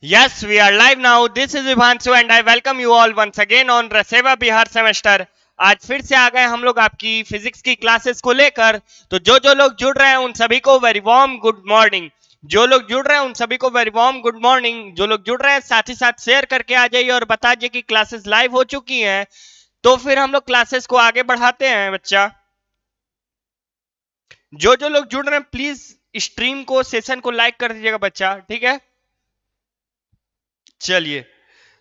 Yes, we are live now. This is Vivanshu and I welcome you all once again on रसेवा Bihar semester. आज फिर से आ गए हम लोग आपकी फिजिक्स की क्लासेस को लेकर। तो जो लोग जुड़ रहे हैं उन सभी को वेरी वार्म गुड मॉर्निंग। जो लोग जुड़ रहे हैं उन सभी को वेरी वार्म गुड मॉर्निंग। जो लोग जुड़ रहे हैं साथ ही साथ शेयर करके आ जाइए और बता दीजिए कि क्लासेस लाइव हो चुकी हैं। तो फिर हम लोग क्लासेस को आगे बढ़ाते हैं बच्चा। जो लोग जुड़ रहे हैं प्लीज स्ट्रीम को सेशन को लाइक कर दीजिएगा बच्चा, ठीक है। चलिए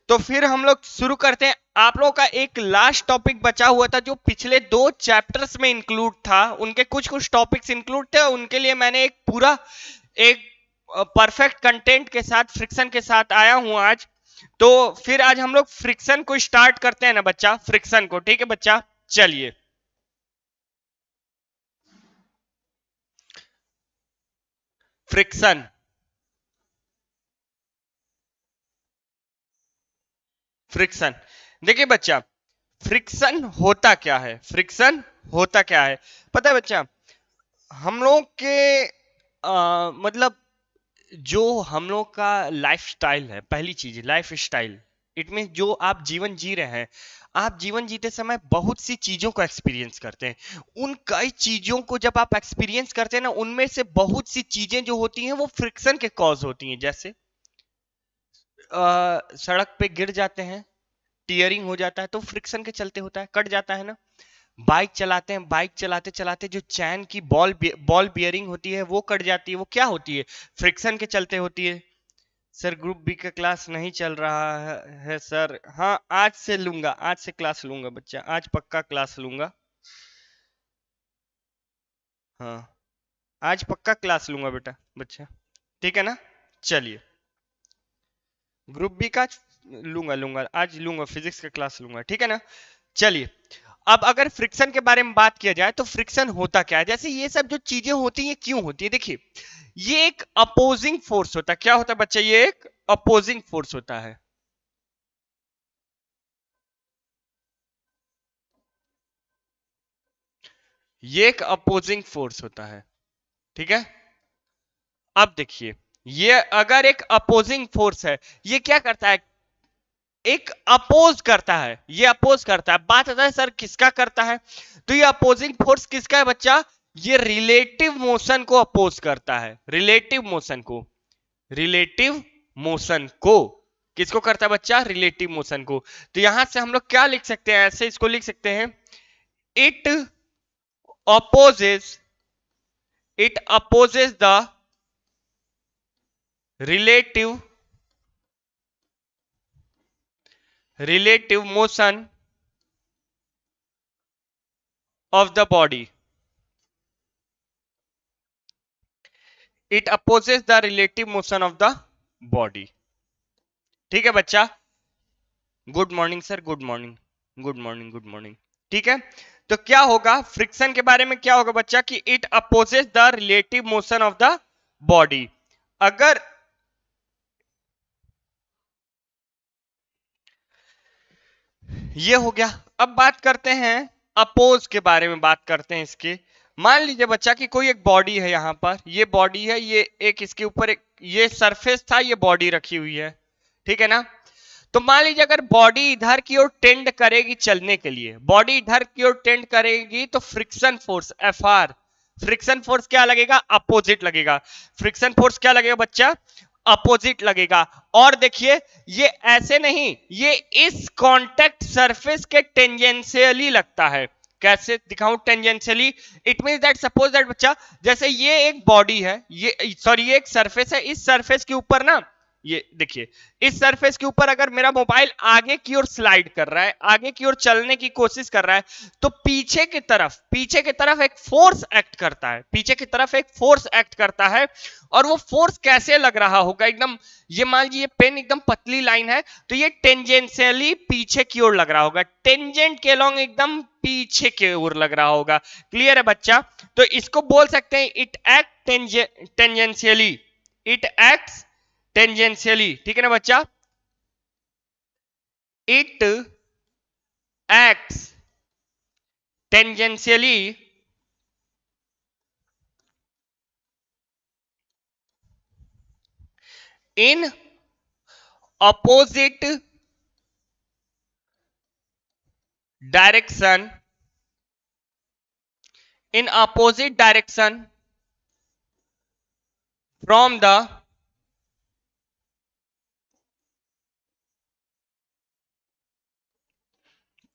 तो फिर हम लोग शुरू करते हैं। आप लोगों का एक लास्ट टॉपिक बचा हुआ था जो पिछले 2 चैप्टर्स में इंक्लूड था, उनके कुछ कुछ टॉपिक्स इंक्लूड थे और उनके लिए मैंने एक पूरा एक परफेक्ट कंटेंट के साथ फ्रिक्शन के साथ आया हूं आज। तो फिर आज हम लोग फ्रिक्शन को स्टार्ट करते हैं ना बच्चा, फ्रिक्शन को, ठीक है बच्चा। चलिए फ्रिक्शन फ्रिक्शन देखिए बच्चा, फ्रिक्शन होता क्या है, फ्रिक्शन होता क्या है पता है बच्चा। हम लोग के मतलब जो हम लोग का लाइफ स्टाइल है, पहली चीज लाइफ स्टाइल, इट मीन जो आप जीवन जी रहे हैं। आप जीवन जीते समय बहुत सी चीजों को एक्सपीरियंस करते हैं। उन कई चीजों को जब आप एक्सपीरियंस करते हैं ना, उनमें से बहुत सी चीजें जो होती हैं वो फ्रिक्शन के कॉज होती हैं। जैसे सड़क पे गिर जाते हैं, टीयरिंग हो जाता है तो फ्रिक्शन के चलते होता है, कट जाता है ना। बाइक चलाते हैं, बाइक चलाते चलाते जो चैन की बॉल बियरिंग होती है वो कट जाती है, वो क्या होती है, फ्रिक्शन के चलते होती है। सर ग्रुप बी का क्लास नहीं चल रहा है सर। हाँ आज से लूंगा, आज से क्लास लूंगा बच्चा, आज पक्का क्लास लूंगा। हाँ आज पक्का क्लास लूंगा बेटा बच्चा, ठीक है ना। चलिए ग्रुप बी का लूंगा लूंगा आज लूंगा, फिजिक्स का क्लास लूंगा, ठीक है ना। चलिए अब अगर फ्रिक्शन के बारे में बात किया जाए तो फ्रिक्शन होता क्या है। जैसे ये सब जो चीजें होती हैं क्यों होती है, देखिए ये एक अपोजिंग फोर्स होता है। क्या होता है बच्चा, ये एक अपोजिंग फोर्स होता है। ये एक अपोजिंग फोर्स होता है, ठीक है। अब देखिए ये अगर एक अपोजिंग फोर्स है, ये क्या करता है, एक अपोज करता है, ये अपोज करता है। बात आता है सर किसका करता है, तो ये अपोजिंग फोर्स किसका है बच्चा, ये रिलेटिव मोशन को अपोज करता है। रिलेटिव मोशन को, रिलेटिव मोशन को किसको करता है बच्चा, रिलेटिव मोशन को। तो यहां से हम लोग क्या लिख सकते हैं, ऐसे इसको लिख सकते हैं, it opposes, it opposes the relative relative motion of the body. It opposes the relative motion of the body, ठीक है बच्चा। Good morning sir, good morning, good morning, good morning, ठीक है। तो क्या होगा फ्रिक्शन के बारे में, क्या होगा बच्चा कि it opposes the relative motion of the body. अगर ये हो गया, अब बात करते हैं अपोज के बारे में, बात करते हैं इसके। मान लीजिए बच्चा कि कोई एक बॉडी है, यहां पर ये बॉडी है, ये एक इसके ऊपर एक ये सरफेस था, ये बॉडी रखी हुई है, ठीक है ना। तो मान लीजिए अगर बॉडी इधर की ओर टेंड करेगी चलने के लिए, बॉडी इधर की ओर टेंड करेगी तो friction force F R, friction force क्या लगेगा, अपोजिट लगेगा। फ्रिक्शन फोर्स क्या लगेगा बच्चा, अपोजिट लगेगा। और देखिए ये ऐसे नहीं, ये इस कांटेक्ट सरफेस के टेंजेंशियली लगता है। कैसे दिखाऊं tangentially, it means that suppose that बच्चा, जैसे ये एक बॉडी है, ये सॉरी ये एक सरफेस है, इस सरफेस के ऊपर ना, ये देखिए इस सरफेस के ऊपर अगर मेरा मोबाइल आगे की ओर स्लाइड कर रहा है, आगे की ओर चलने की कोशिश कर रहा है, तो पीछे की तरफ एक फोर्स एक्ट करता है, पीछे की तरफ एक फोर्स एक्ट करता है। और वो फोर्स कैसे लग रहा होगा, एकदम ये मान लीजिए पेन एकदम पतली लाइन है, तो ये टेंजेंशियली पीछे की ओर लग रहा होगा, टेंजेंट के अलोंग एकदम पीछे की ओर लग रहा होगा। क्लियर है बच्चा। तो इसको बोल सकते हैं it act tangentially, it act tangentially, ठीक है ना बच्चा। It acts tangentially in opposite direction, in opposite direction from the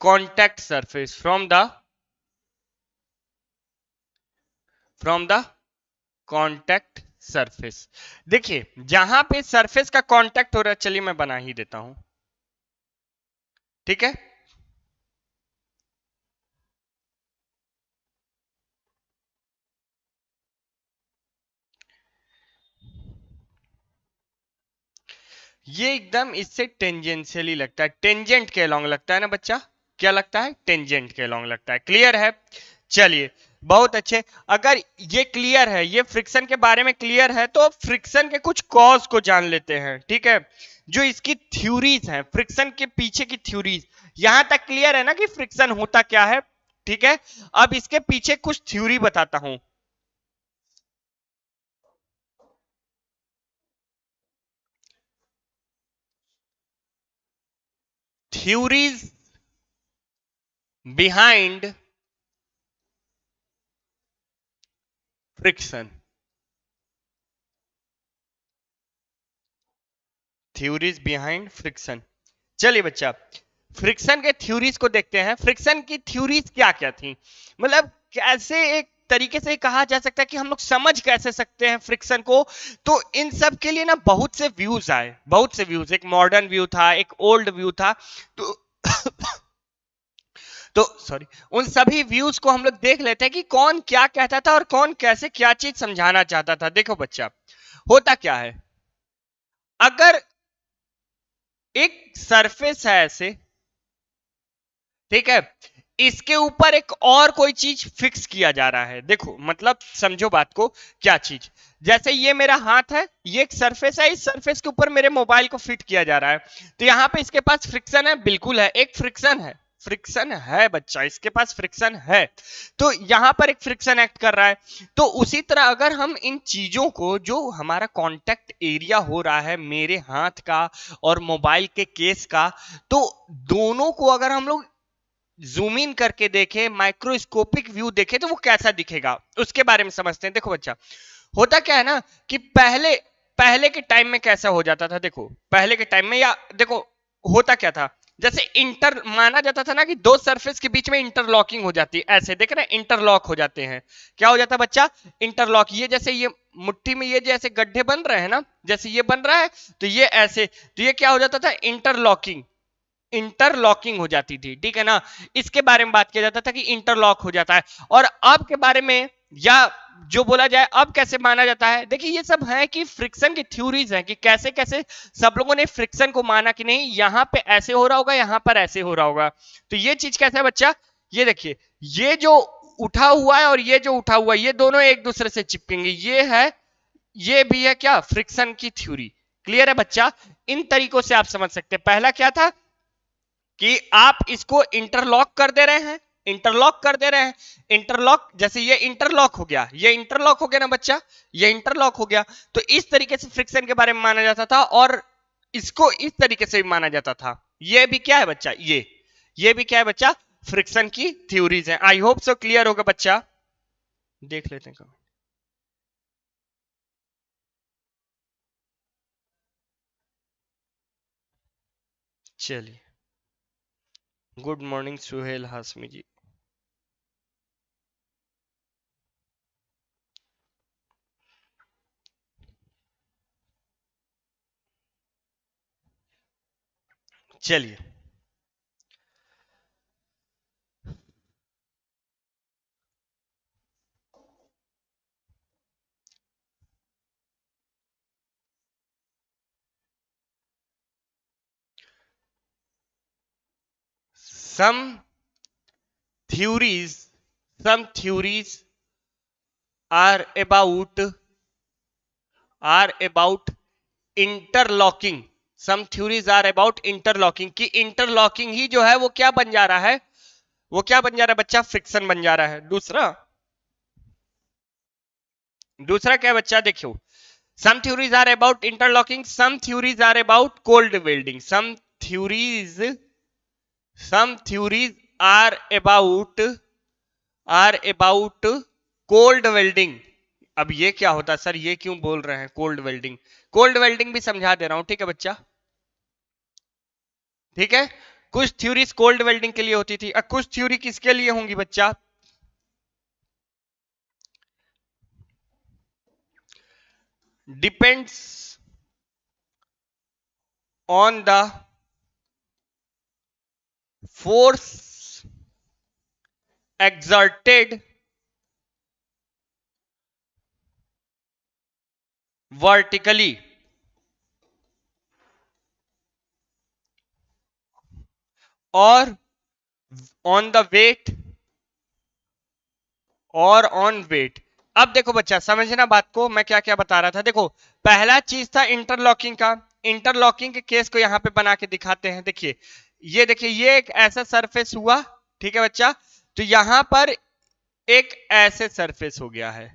contact surface, from the contact surface। देखिए जहां पे सरफेस का कांटेक्ट हो रहा है, चलिए मैं बना ही देता हूं, ठीक है। ये एकदम इससे टेंजेंशियली लगता है, टेंजेंट के अलोंग लगता है ना बच्चा, क्या लगता है, टेंजेंट के अलोंग लगता है। क्लियर है, चलिए बहुत अच्छे। अगर ये क्लियर है, ये फ्रिक्शन के बारे में क्लियर है, तो फ्रिक्शन के कुछ कॉज को जान लेते हैं, ठीक है। जो इसकी थ्योरीज हैं, फ्रिक्शन के पीछे की थ्योरीज, यहां तक क्लियर है ना कि फ्रिक्शन होता क्या है, ठीक है। अब इसके पीछे कुछ थ्योरी बताता हूं। Theories behind friction, theories behind friction. चलिए बच्चा, फ्रिक्शन के थ्योरीज को देखते हैं। फ्रिक्शन की थ्योरीज क्या क्या थी, मतलब कैसे एक तरीके से कहा जा सकता है कि हम लोग समझ कैसे सकते हैं फ्रिक्शन को। तो इन सब के लिए ना बहुत से व्यूज आए, बहुत से व्यूज, एक मॉडर्न व्यू था, एक ओल्ड व्यू था। तो तो सॉरी, उन सभी व्यूज को हम लोग देख लेते हैं कि कौन क्या कहता था और कौन कैसे क्या चीज समझाना चाहता था। देखो बच्चा, होता क्या है, अगर एक सरफेस है ऐसे, ठीक है, इसके ऊपर एक और कोई चीज फिक्स किया जा रहा है। देखो मतलब समझो बात को, क्या चीज, जैसे ये मेरा हाथ है, ये एक सरफेस है, इस सरफेस के ऊपर मेरे मोबाइल को फिट किया जा रहा है। तो यहां पे इसके पास फ्रिक्शन है, बिल्कुल है, एक फ्रिक्शन है, फ्रिक्शन है बच्चा, इसके पास फ्रिक्शन है। तो यहां पर एक फ्रिक्शन एक्ट कर रहा है। तो उसी तरह अगर हम इन चीजों को, जो हमारा कांटेक्ट एरिया हो रहा है मेरे हाथ का और मोबाइल के केस का, तो दोनों को अगर हम लोग जूम इन करके देखें, माइक्रोस्कोपिक व्यू देखें, तो वो कैसा दिखेगा उसके बारे में समझते हैं। देखो बच्चा, होता क्या है ना कि पहले पहले के टाइम में कैसा हो जाता था, देखो पहले के टाइम में, या देखो होता क्या था, जैसे इंटर माना जाता था ना कि दो सरफेस के बीच में इंटरलॉकिंग हो जाती है, ऐसे देख रहे हैं इंटरलॉक हो जाते हैं। क्या हो जाता है बच्चा, इंटरलॉक। ये जैसे ये मुट्ठी में ये जैसे गड्ढे बन रहे हैं ना, जैसे ये बन रहा है, तो ये ऐसे, तो ये क्या हो जाता था, इंटरलॉकिंग, इंटरलॉकिंग हो जाती थी, ठीक है ना। इसके बारे में बात किया जाता था कि इंटरलॉक हो जाता है। और अब के बारे में, या जो बोला जाए अब कैसे माना जाता है, देखिए ये सब है कि फ्रिक्शन की थ्योरीज हैं कि कैसे कैसे सब लोगों ने फ्रिक्शन को माना कि नहीं, यहां पे ऐसे हो रहा होगा, यहां पर ऐसे हो रहा होगा। तो ये चीज कैसे है बच्चा, ये देखिए, ये जो उठा हुआ है और ये जो उठा हुआ है, ये दोनों एक दूसरे से चिपकेंगे, ये है, ये भी है क्या, फ्रिक्शन की थ्योरी। क्लियर है बच्चा, इन तरीकों से आप समझ सकते हैं। पहला क्या था कि आप इसको इंटरलॉक कर दे रहे हैं, इंटरलॉक कर दे रहे हैं, इंटरलॉक, जैसे ये इंटरलॉक हो गया, ये इंटरलॉक हो गया ना बच्चा, ये इंटरलॉक हो गया। तो इस तरीके से फ्रिक्शन के बारे में माना जाता था, और इसको इस तरीके से भी माना जाता था। ये भी क्या है बच्चा, ये भी क्या है बच्चा, फ्रिक्शन की थ्योरीज है। आई होप सो क्लियर होगा बच्चा, देख लेते हैं। चलिए, गुड मॉर्निंग सुहेल हाशमी जी। चलिए, some theories some theories are about interlocking, some theories are about interlocking, कि इंटरलॉकिंग ही जो है वो क्या बन जा रहा है, वो क्या बन जा रहा है बच्चा, फ्रिक्शन बन जा रहा है। दूसरा, दूसरा क्या है बच्चा, देखियो, Some theories are about interlocking, some theories are about cold welding, some theories are about cold welding. अब ये क्या होता है सर, ये क्यों बोल रहे हैं कोल्ड वेल्डिंग? कोल्ड वेल्डिंग भी समझा दे रहा हूं, ठीक है बच्चा, ठीक है। कुछ थ्योरीज कोल्ड वेल्डिंग के लिए होती थी, अब कुछ थ्योरी किसके लिए होंगी बच्चा? Depends on the force exerted vertically और ऑन द वेट और ऑन वेट। अब देखो बच्चा समझना बात को, मैं क्या क्या बता रहा था। देखो पहला चीज था इंटरलॉकिंग का, इंटरलॉकिंग के केस को यहां पे बना के दिखाते हैं। देखिए ये देखिए, ये एक ऐसा सरफेस हुआ, ठीक है बच्चा, तो यहां पर एक ऐसे सरफेस हो गया है,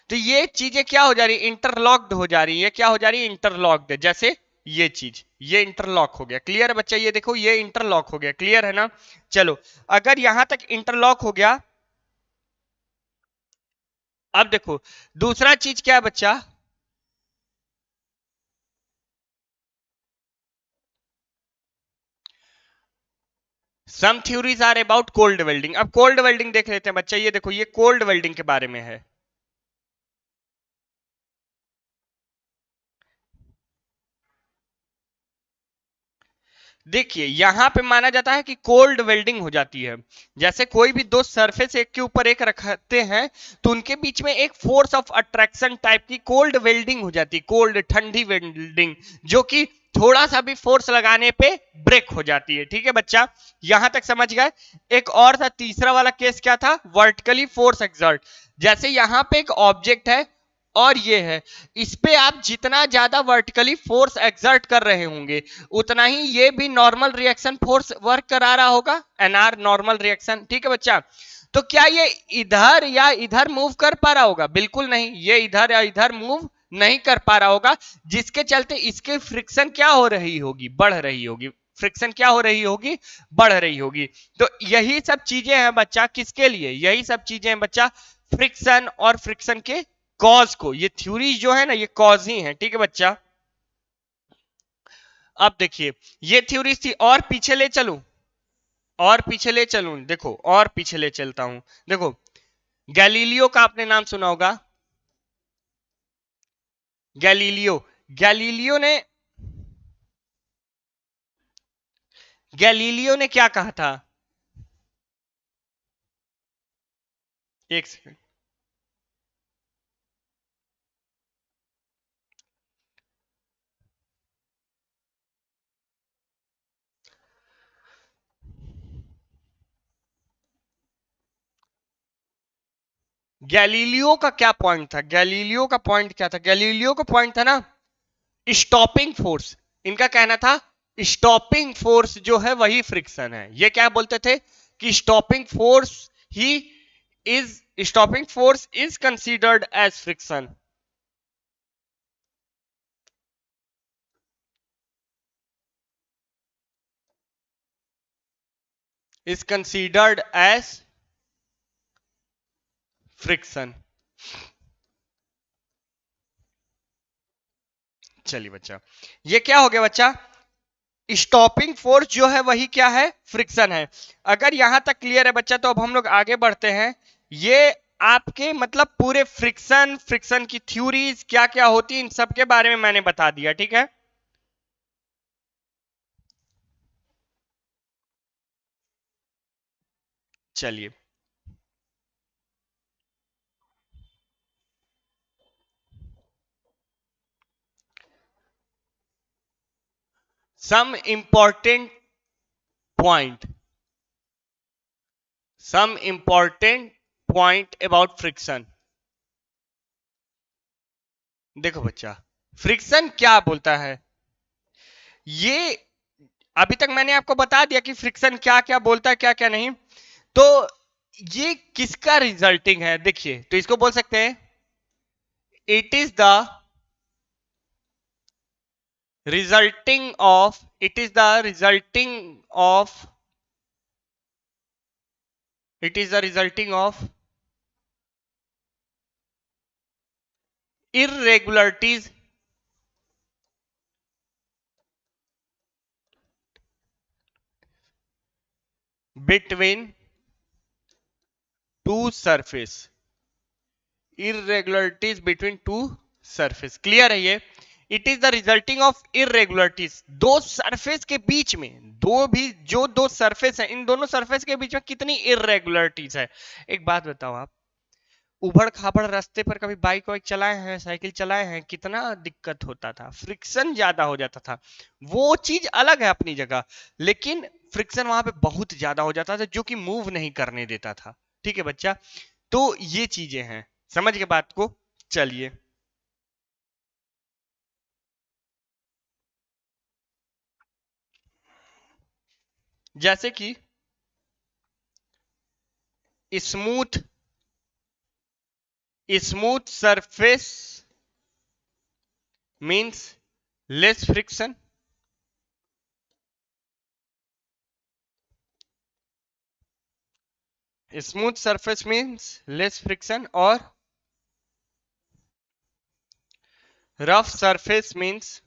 तो ये चीजें क्या हो जा रही है, इंटरलॉक्ड हो जा रही है। क्या हो जा रही है, इंटरलॉक्ड। जैसे ये चीज, ये इंटरलॉक हो गया, क्लियर है बच्चा, ये देखो ये इंटरलॉक हो गया, क्लियर है ना। चलो अगर यहां तक इंटरलॉक हो गया, अब देखो दूसरा चीज क्या है बच्चा, some theories are about cold welding. अब कोल्ड वेल्डिंग देख लेते हैं बच्चा, ये देखो ये कोल्ड वेल्डिंग के बारे में है। देखिए यहां पे माना जाता है कि कोल्ड वेल्डिंग हो जाती है, जैसे कोई भी दो सरफेस एक के ऊपर एक रखते हैं तो उनके बीच में एक फोर्स ऑफ अट्रैक्शन टाइप की कोल्ड वेल्डिंग हो जाती है, कोल्ड ठंडी वेल्डिंग, जो कि थोड़ा सा भी फोर्स लगाने पे ब्रेक हो जाती है, ठीक है बच्चा, यहां तक समझ गए। एक और था, तीसरा वाला केस क्या था, वर्टिकली फोर्स एक्सर्ट। जैसे यहां पे एक ऑब्जेक्ट है और ये है, इस पे आप जितना ज्यादा वर्टिकली फोर्स एक्सर्ट कर रहे होंगे उतना ही ये भी नॉर्मल रिएक्शन फोर्स वर्क करा रहा होगा, एनआर नॉर्मल रिएक्शन, ठीक है बच्चा। तो क्या ये इधर या इधर मूव कर पा रहा होगा? बिल्कुल नहीं, ये इधर या इधर मूव नहीं कर पा रहा होगा, जिसके चलते इसके फ्रिक्शन क्या हो रही होगी, बढ़ रही होगी। फ्रिक्शन क्या हो रही होगी, बढ़ रही होगी। तो यही सब चीजें हैं बच्चा, किसके लिए, यही सब चीजें हैं बच्चा फ्रिक्शन और फ्रिक्शन के कॉज को। ये थ्योरी जो है ना, ये कॉज ही है, ठीक है बच्चा। अब देखिए ये थ्योरी थी, और पीछे ले चलूं, और पीछे ले चलूं, देखो और पीछे ले चलता हूं। देखो गैलीलियो का आपने नाम सुना होगा, गैलीलियो। गैलीलियो ने गैलीलियो ने क्या कहा था, एक सेकंड, गैलीलियो का क्या पॉइंट था, गैलीलियो का पॉइंट क्या था, गैलीलियो का पॉइंट था ना स्टॉपिंग फोर्स। इनका कहना था स्टॉपिंग फोर्स जो है वही फ्रिक्शन है। ये क्या बोलते थे कि स्टॉपिंग फोर्स ही is stopping force is considered as friction, is considered as friction. चलिए बच्चा, ये क्या हो गया बच्चा, स्टॉपिंग फोर्स जो है वही क्या है, फ्रिक्शन है। अगर यहां तक क्लियर है बच्चा, तो अब हम लोग आगे बढ़ते हैं। ये आपके मतलब पूरे फ्रिक्शन, फ्रिक्शन की थ्योरीज क्या क्या होती है, इन सब के बारे में मैंने बता दिया, ठीक है। चलिए some important point, some important point about friction. देखो बच्चा फ्रिक्शन क्या बोलता है, ये अभी तक मैंने आपको बता दिया कि फ्रिक्शन क्या क्या बोलता है क्या क्या नहीं। तो ये किसका रिजल्टिंग है? देखिए, तो इसको बोल सकते हैं it is the resulting of, it is the resulting of, it is the resulting of irregularities between two surface, irregularities between two surface, clear है ये? It is the resulting of irregularities, दो सरफेस के बीच में, दो surface है, इन दोनों surface के बीच में कितनी इरेगुलरिटीज है। एक बात बताओ, आप उबड़ खाबड़ रास्ते पर कभी बाइक वाइक चलाए हैं, साइकिल चलाए हैं, कितना दिक्कत होता था, फ्रिक्शन ज्यादा हो जाता था। वो चीज अलग है अपनी जगह, लेकिन फ्रिक्शन वहां पे बहुत ज्यादा हो जाता था जो कि मूव नहीं करने देता था। ठीक है बच्चा, तो ये चीजें हैं, समझ के बात को। चलिए, जैसे कि smooth smooth surface means less friction, smooth surface means less friction, और rough surface means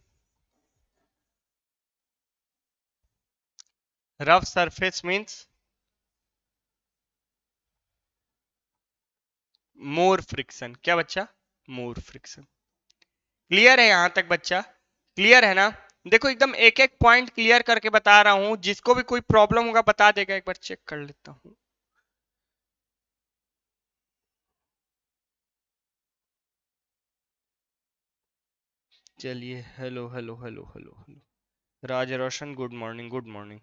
more friction. क्या बच्चा? मोर फ्रिक्शन। क्लियर है यहां तक बच्चा? क्लियर है ना? देखो एकदम एक एक पॉइंट क्लियर करके बता रहा हूं, जिसको भी कोई प्रॉब्लम होगा बता देगा। एक बार चेक कर लेता हूं। चलिए, hello hello hello hello hello, Raj Roshan, good morning, good morning.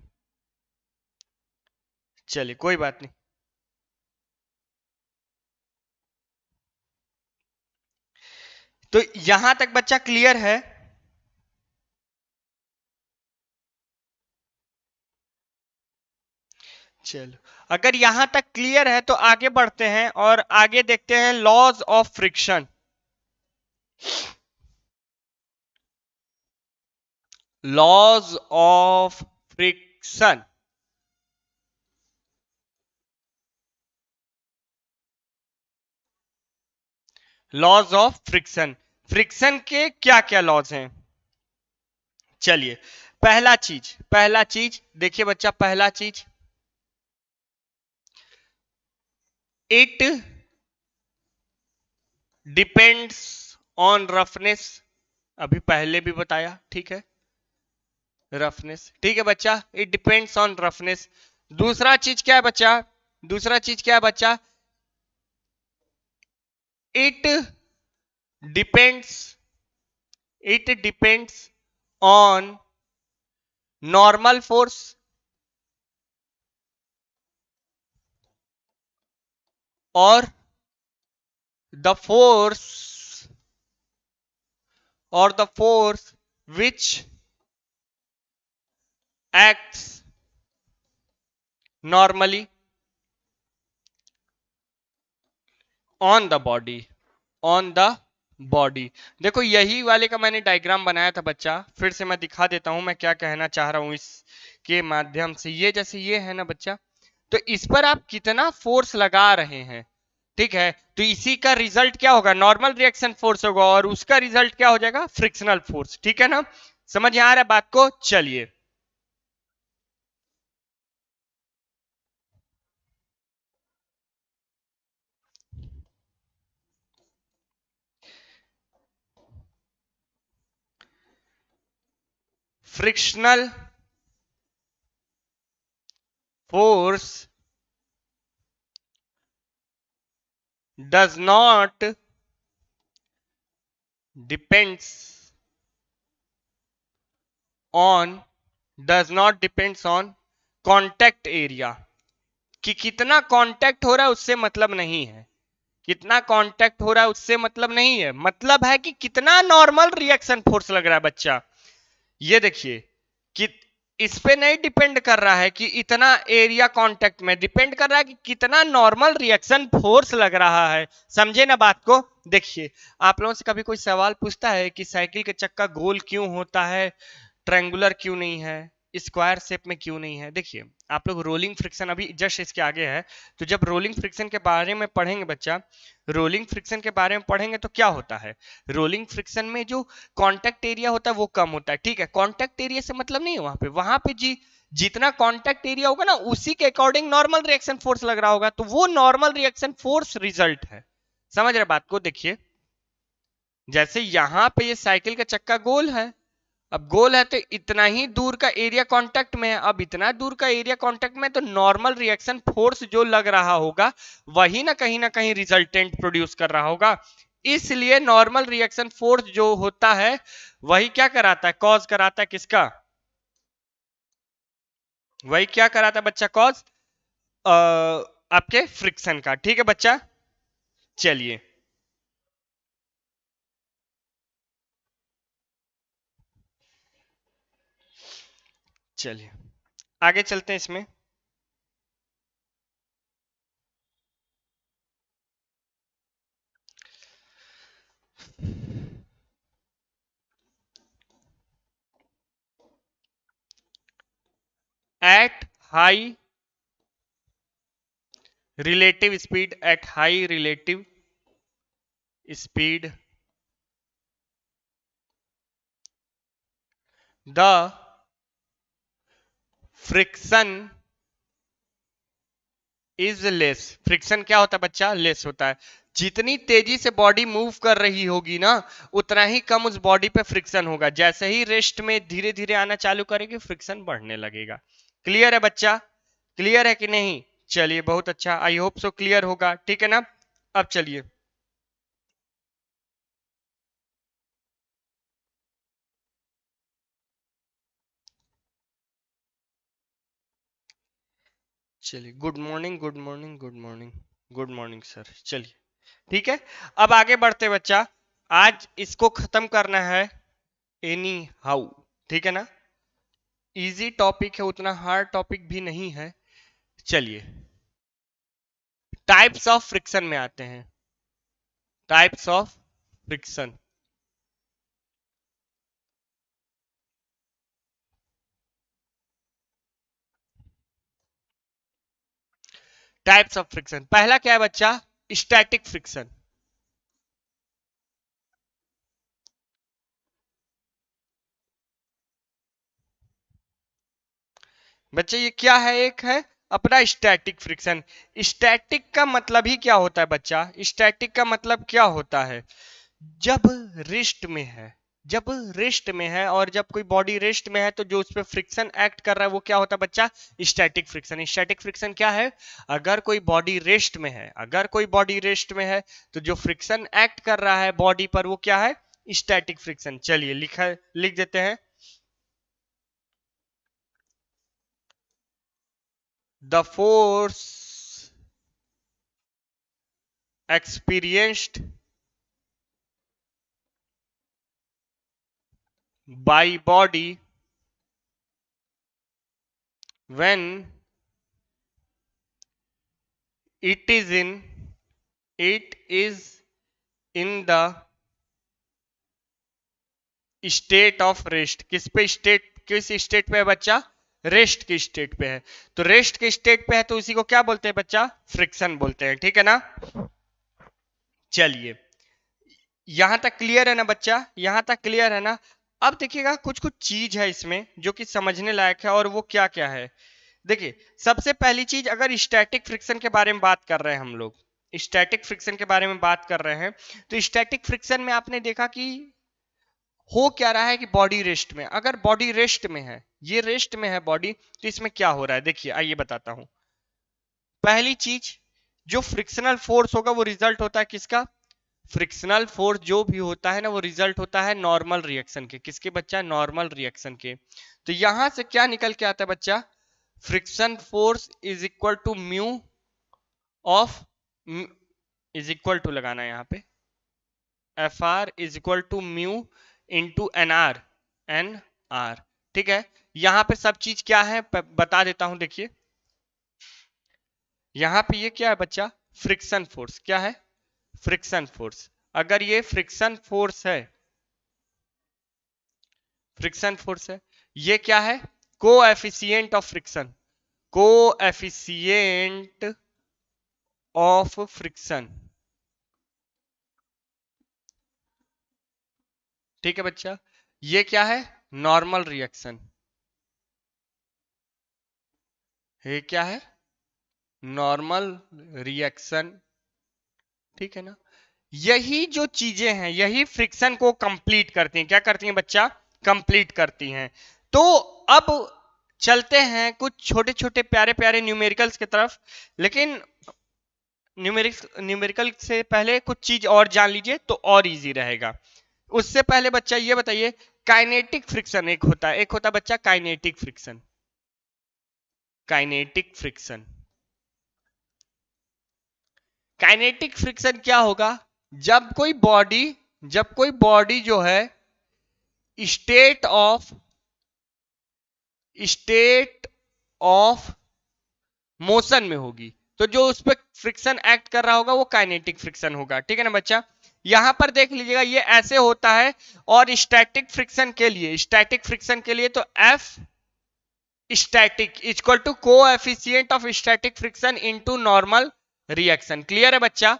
चलिए, कोई बात नहीं। तो यहां तक बच्चा क्लियर है? चलो, अगर यहां तक क्लियर है तो आगे बढ़ते हैं और आगे देखते हैं laws of friction. Laws of friction, laws of friction, friction के क्या क्या लॉज हैं? चलिए, पहला चीज देखिए बच्चा, पहला चीज, इट डिपेंड्स ऑन रफनेस। अभी पहले भी बताया, ठीक है, रफनेस, ठीक है बच्चा, इट डिपेंड्स ऑन रफनेस। दूसरा चीज क्या है बच्चा? दूसरा चीज क्या है बच्चा? It depends it depends on normal force और the force which acts normally on the body। देखो, यही वाले का मैंने डायग्राम बनाया था बच्चा, फिर से मैं दिखा देता हूं मैं क्या कहना चाह रहा हूं इसके माध्यम से। ये जैसे ये है ना बच्चा, तो इस पर आप कितना फोर्स लगा रहे हैं, ठीक है, तो इसी का रिजल्ट क्या होगा? नॉर्मल रिएक्शन फोर्स होगा, और उसका रिजल्ट क्या हो जाएगा? Frictional force. ठीक है ना? समझ आ रहा है बात को? चलिए, frictional force does not depends on contact area, कि कितना कांटेक्ट हो रहा है उससे मतलब नहीं है, कितना कांटेक्ट हो रहा है उससे मतलब नहीं है, मतलब है कि कितना नॉर्मल रिएक्शन फोर्स लग रहा है बच्चा। ये देखिए कि इस पे नहीं डिपेंड कर रहा है कि इतना एरिया कांटेक्ट में, डिपेंड कर रहा है कि कितना नॉर्मल रिएक्शन फोर्स लग रहा है। समझे ना बात को? देखिए, आप लोगों से कभी कोई सवाल पूछता है कि साइकिल के चक्का गोल क्यों होता है, ट्रायंगुलर क्यों नहीं है, स्क्वायर शेप में क्यों नहीं है? देखिए, आप लोग रोलिंग फ्रिक्शन अभी जस्ट इसके आगे है, तो जब रोलिंग फ्रिक्शन के बारे में पढ़ेंगे बच्चा, रोलिंग फ्रिक्शन के बारे में पढ़ेंगे तो क्या होता है, रोलिंग फ्रिक्शन में जो कांटेक्ट एरिया होता है वो कम होता है। ठीक है, कांटेक्ट एरिया से मतलब नहीं है वहां पे जी जितना कांटेक्ट एरिया होगा ना उसी के अकॉर्डिंग नॉर्मल रिएक्शन फोर्स लग रहा होगा, तो वो नॉर्मल रिएक्शन फोर्स रिजल्ट है। समझ रहे बात को? देखिए, जैसे यहां पे ये साइकिल का चक्का गोल है, अब गोल है तो इतना ही दूर का एरिया कांटेक्ट में है, अब इतना दूर का एरिया कांटेक्ट में तो नॉर्मल रिएक्शन फोर्स जो लग रहा होगा वही ना कहीं रिजल्टेंट प्रोड्यूस कर रहा होगा। इसलिए नॉर्मल रिएक्शन फोर्स जो होता है वही क्या कराता है, कॉज कराता है किसका, वही क्या कराता है बच्चा, कॉज आपके फ्रिक्शन का। ठीक है बच्चा, चलिए चलिए आगे चलते हैं इसमें। At high relative speed, at high relative speed the friction is less। Friction क्या होता है बच्चा, लेस होता है। जितनी तेजी से बॉडी मूव कर रही होगी ना उतना ही कम उस बॉडी पे फ्रिक्शन होगा, जैसे ही रेस्ट में धीरे धीरे आना चालू करेगी फ्रिक्शन बढ़ने लगेगा। क्लियर है बच्चा, क्लियर है कि नहीं? चलिए बहुत अच्छा, आई होप सो क्लियर होगा। ठीक है ना? अब चलिए चलिए good morning good morning good morning good morning sir. चलिए ठीक है, अब आगे बढ़ते बच्चा, आज इसको खत्म करना है एनी हाउ। ठीक है ना? इजी टॉपिक है, उतना हार्ड टॉपिक भी नहीं है। चलिए टाइप्स ऑफ फ्रिक्शन में आते हैं। Types of friction, types of friction पहला क्या है बच्चा, स्टैटिक फ्रिक्शन। बच्चे ये क्या है, एक है अपना स्टैटिक फ्रिक्शन। स्टैटिक का मतलब ही क्या होता है बच्चा, स्टैटिक का मतलब क्या होता है, जब रेस्ट में है, जब रेस्ट में है और जब कोई बॉडी रेस्ट में है तो जो उस पर फ्रिक्शन एक्ट कर रहा है वो क्या होता है बच्चा, स्टैटिक फ्रिक्शन। स्टैटिक फ्रिक्शन क्या है, अगर कोई बॉडी रेस्ट में है, अगर कोई बॉडी रेस्ट में है तो जो फ्रिक्शन एक्ट कर रहा है बॉडी पर वो क्या है, स्टैटिक फ्रिक्शन। चलिए लिख देते हैं, the force experienced by body when it is in it is in the state of rest. किस पे स्टेट, किस स्टेट पे है बच्चा, रेस्ट की स्टेट पे है। तो रेस्ट के स्टेट पे है तो इसी को क्या बोलते हैं बच्चा, फ्रिक्शन बोलते हैं। ठीक है ना? चलिए यहां तक क्लियर है ना बच्चा, यहां तक क्लियर है ना? अब देखिएगा कुछ कुछ चीज है इसमें जो कि समझने लायक है, और वो क्या क्या है। देखिए सबसे पहली चीज, अगर स्टैटिक फ्रिक्शन के बारे में बात कर रहे हैं हम लोग, स्टैटिक फ्रिक्शन के बारे में बात कर रहे हैं, तो स्टैटिक फ्रिक्शन में आपने देखा कि हो क्या रहा है कि बॉडी रेस्ट में, अगर बॉडी रेस्ट में है, ये रेस्ट में है बॉडी, तो इसमें क्या हो रहा है देखिए, आइए बताता हूं। पहली चीज, जो फ्रिक्शनल फोर्स होगा वो रिजल्ट होता है किसका, फ्रिक्शनल फोर्स जो भी होता है ना वो रिजल्ट होता है नॉर्मल रिएक्शन के। किसके बच्चा, नॉर्मल रिएक्शन के। तो यहां से क्या निकल के आता है बच्चा, friction force is equal to mu of, is equal to लगाना है यहाँ पे, F R is equal to mu into N R, N R. ठीक है, यहां पे सब चीज क्या है बता देता हूं। देखिए यहां पे ये क्या है बच्चा, फ्रिक्शन फोर्स। क्या है, फ्रिक्शन फोर्स। अगर ये फ्रिक्शन फोर्स है, फ्रिक्शन फोर्स है, ये क्या है, coefficient of friction, coefficient of friction. ठीक है बच्चा, ये क्या है, नॉर्मल रिएक्शन। ये क्या है, नॉर्मल रिएक्शन। ठीक है ना, यही जो चीजें हैं यही फ्रिक्शन को कंप्लीट करती हैं। क्या करती हैं बच्चा, कंप्लीट करती हैं। तो अब चलते हैं कुछ छोटे छोटे प्यारे प्यारे न्यूमेरिकल्स की तरफ। लेकिन न्यूमेरिकल से पहले कुछ चीज और जान लीजिए तो और इजी रहेगा। उससे पहले बच्चा ये बताइए, काइनेटिक फ्रिक्शन एक होता है, एक होता है बच्चा kinetic friction. Kinetic friction, kinetic friction क्या होगा, जब कोई बॉडी जो है स्टेट ऑफ मोशन में होगी, तो जो उस पर फ्रिक्शन एक्ट कर रहा होगा वो काइनेटिक फ्रिक्शन होगा। ठीक है ना बच्चा, यहां पर देख लीजिएगा ये ऐसे होता है। और स्टैटिक फ्रिक्शन के लिए तो F static equal to coefficient of static friction into normal reaction. Clear है बच्चा,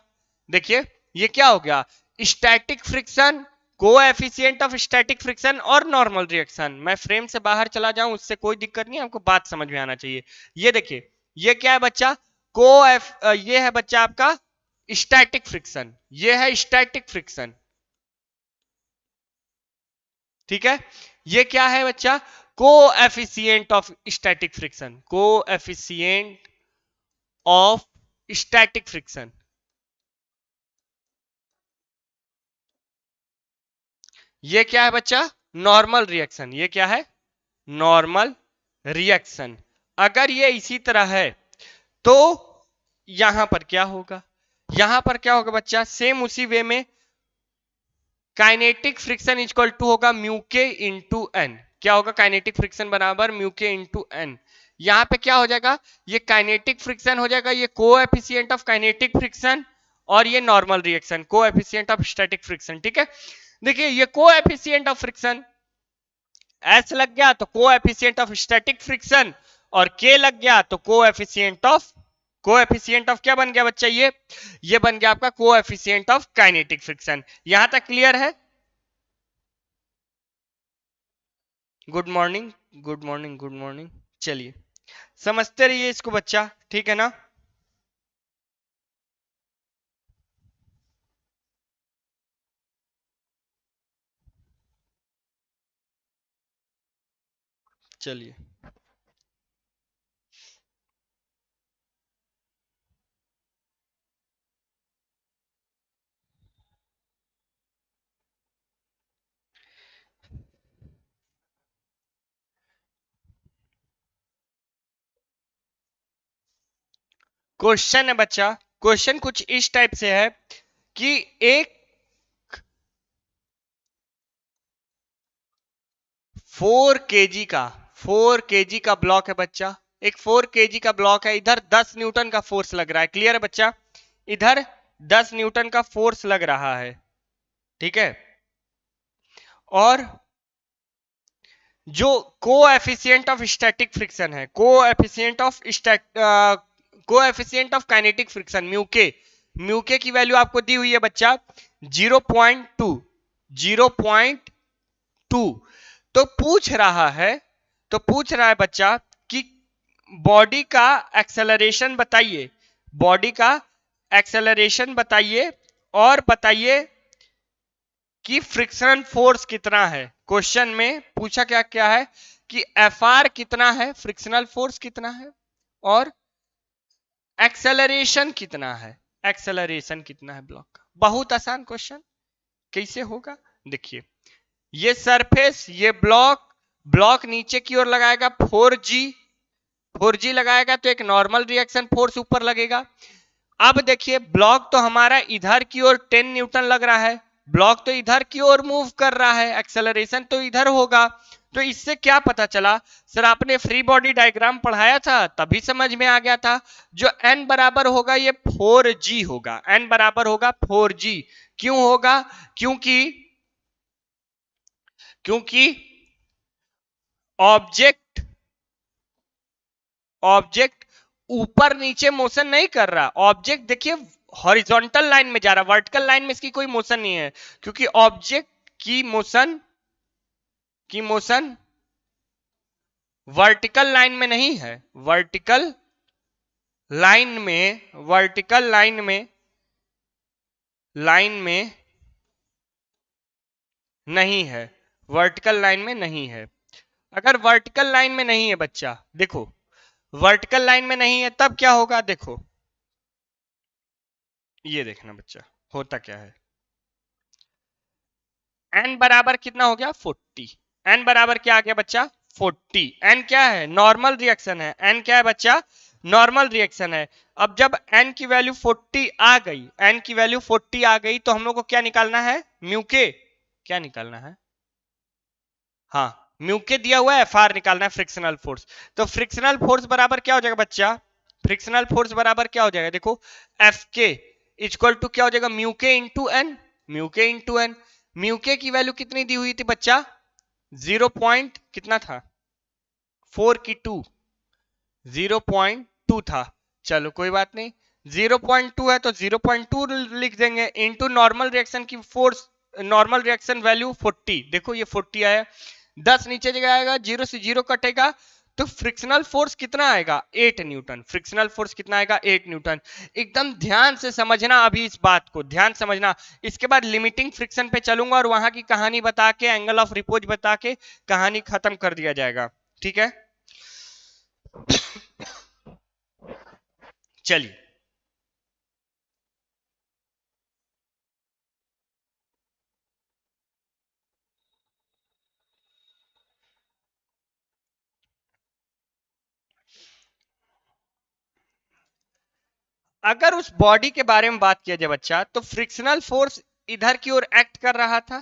देखिए ये क्या हो गया, static friction, coefficient of static friction और नॉर्मल रिएक्शन। मैं फ्रेम से बाहर चला जाऊं उससे कोई दिक्कत नहीं, आपको बात समझ में आना चाहिए। ये देखिए ये क्या है बच्चा, ये है बच्चा आपका स्टैटिक फ्रिक्शन, ये है स्टैटिक फ्रिक्शन। ठीक है, ये क्या है बच्चा, coefficient of static friction, coefficient of static friction. ये क्या है बच्चा, नॉर्मल रिएक्शन। ये क्या है, नॉर्मल रिएक्शन। अगर ये इसी तरह है तो यहां पर क्या होगा, यहां पर क्या होगा बच्चा, सेम उसी वे में काइनेटिक फ्रिक्शन इक्वल टू होगा म्यू के इंटू एन। क्या होगा, काइनेटिक फ्रिक्शन बराबर म्यू के इंटू एन। यहां पे क्या हो जाएगा, ये काइनेटिक फ्रिक्शन हो जाएगा, ये कोएफिशिएंट ऑफ काइनेटिक फ्रिक्शन, और ये normal reaction coefficient of static friction. ठीक है, देखिए ये कोएफिशिएंट ऑफ फ्रिक्शन एस लग गया तो कोएफिशिएंट ऑफ स्टैटिक फ्रिक्शन, और के लग गया तो कोएफिशिएंट ऑफ क्या बन गया बच्चा, ये बन गया आपका कोएफिशिएंट ऑफ काइनेटिक फ्रिक्शन। यहां तक क्लियर है, good morning good morning good morning. चलिए समझते रहिए इसको बच्चा, ठीक है ना। चलिए क्वेश्चन है बच्चा, क्वेश्चन कुछ इस टाइप से है कि एक 4 kg का ब्लॉक है बच्चा, एक 4 kg का ब्लॉक है, इधर 10 न्यूटन का फोर्स लग रहा है। क्लियर है बच्चा, इधर 10 न्यूटन का फोर्स लग रहा है। ठीक है, और जो कोएफिशिएंट ऑफ स्टैटिक फ्रिक्शन है, coefficient of kinetic friction mu के की वैल्यू आपको दी हुई है बच्चा 0.2। तो पूछ रहा है बच्चा कि बॉडी का एक्सेलरेशन बताइए, और बताइए कि फ्रिक्शन फोर्स कितना है। क्वेश्चन में पूछा क्या क्या है कि Fr कितना है, फ्रिक्शनल फोर्स कितना है, और एक्सेलरेशन कितना है, ब्लॉक का। बहुत आसान क्वेश्चन, कैसे होगा देखिए, ये सरफेस, ये ब्लॉक नीचे की ओर लगाएगा 4G लगाएगा तो एक नॉर्मल रिएक्शन फोर्स ऊपर लगेगा। अब देखिए ब्लॉक तो हमारा इधर की ओर 10 न्यूटन लग रहा है, ब्लॉक तो इधर की ओर मूव कर रहा है, एक्सेलरेशन तो इधर होगा, तो इससे क्या पता चला सर, आपने फ्री बॉडी डायग्राम पढ़ाया था तभी समझ में आ गया था। जो n बराबर होगा ये 4g होगा, n बराबर होगा 4g। क्यों होगा? क्योंकि क्योंकि ऑब्जेक्ट ऑब्जेक्ट ऊपर नीचे मोशन नहीं कर रहा। ऑब्जेक्ट देखिए हॉरिजॉन्टल लाइन में जा रहा, वर्टिकल लाइन में इसकी कोई मोशन नहीं है, क्योंकि ऑब्जेक्ट की मोशन वर्टिकल लाइन में नहीं है। वर्टिकल लाइन में नहीं है, वर्टिकल लाइन में नहीं है। अगर वर्टिकल लाइन में नहीं है बच्चा, देखो वर्टिकल लाइन में नहीं है तब क्या होगा, देखो ये देखना बच्चा होता क्या है। n बराबर कितना हो गया 40। n बराबर क्या आ गया बच्चा 40। n क्या है? नॉर्मल रिएक्शन है। n क्या है बच्चा? नॉर्मल रिएक्शन है। अब जब n की वैल्यू 40 आ गई, n की वैल्यू 40 आ गई तो हम लोग को क्या निकालना है? म्यू के। क्या निकालना है? हाँ, म्यू के दिया हुआ है, एफ निकालना है, फ्रिक्शनल फोर्स। तो फ्रिक्शनल फोर्स बराबर क्या हो जाएगा बच्चा? फ्रिक्शनल फोर्स बराबर क्या हो जाएगा? देखो एफ के इक्वल टू क्या हो जाएगा? म्यू के इंटू एन। म्यू के इंटू एन। म्यू के की वैल्यू कितनी दी हुई थी बच्चा? 0 पॉइंट कितना था? 4 की 2, 0.2 था। चलो कोई बात नहीं, 0.2 है तो 0.2 लिख देंगे इंटू नॉर्मल रिएक्शन की फोर्स, नॉर्मल रिएक्शन वैल्यू 40। देखो ये 40 आया, 10 नीचे जगह आएगा, 0 से 0 कटेगा, तो फ्रिक्शनल फोर्स कितना आएगा? 8 न्यूटन। फ्रिक्शनल फोर्स कितना आएगा? 8 न्यूटन। एकदम ध्यान से समझना, अभी इस बात को ध्यान समझना। इसके बाद लिमिटिंग फ्रिक्शन पे चलूंगा और वहां की कहानी बता के, एंगल ऑफ रिपोज बता के कहानी खत्म कर दिया जाएगा। ठीक है, चलिए अगर उस बॉडी के बारे में बात किया जाए बच्चा, तो फ्रिक्शनल फोर्स इधर की ओर एक्ट कर रहा था,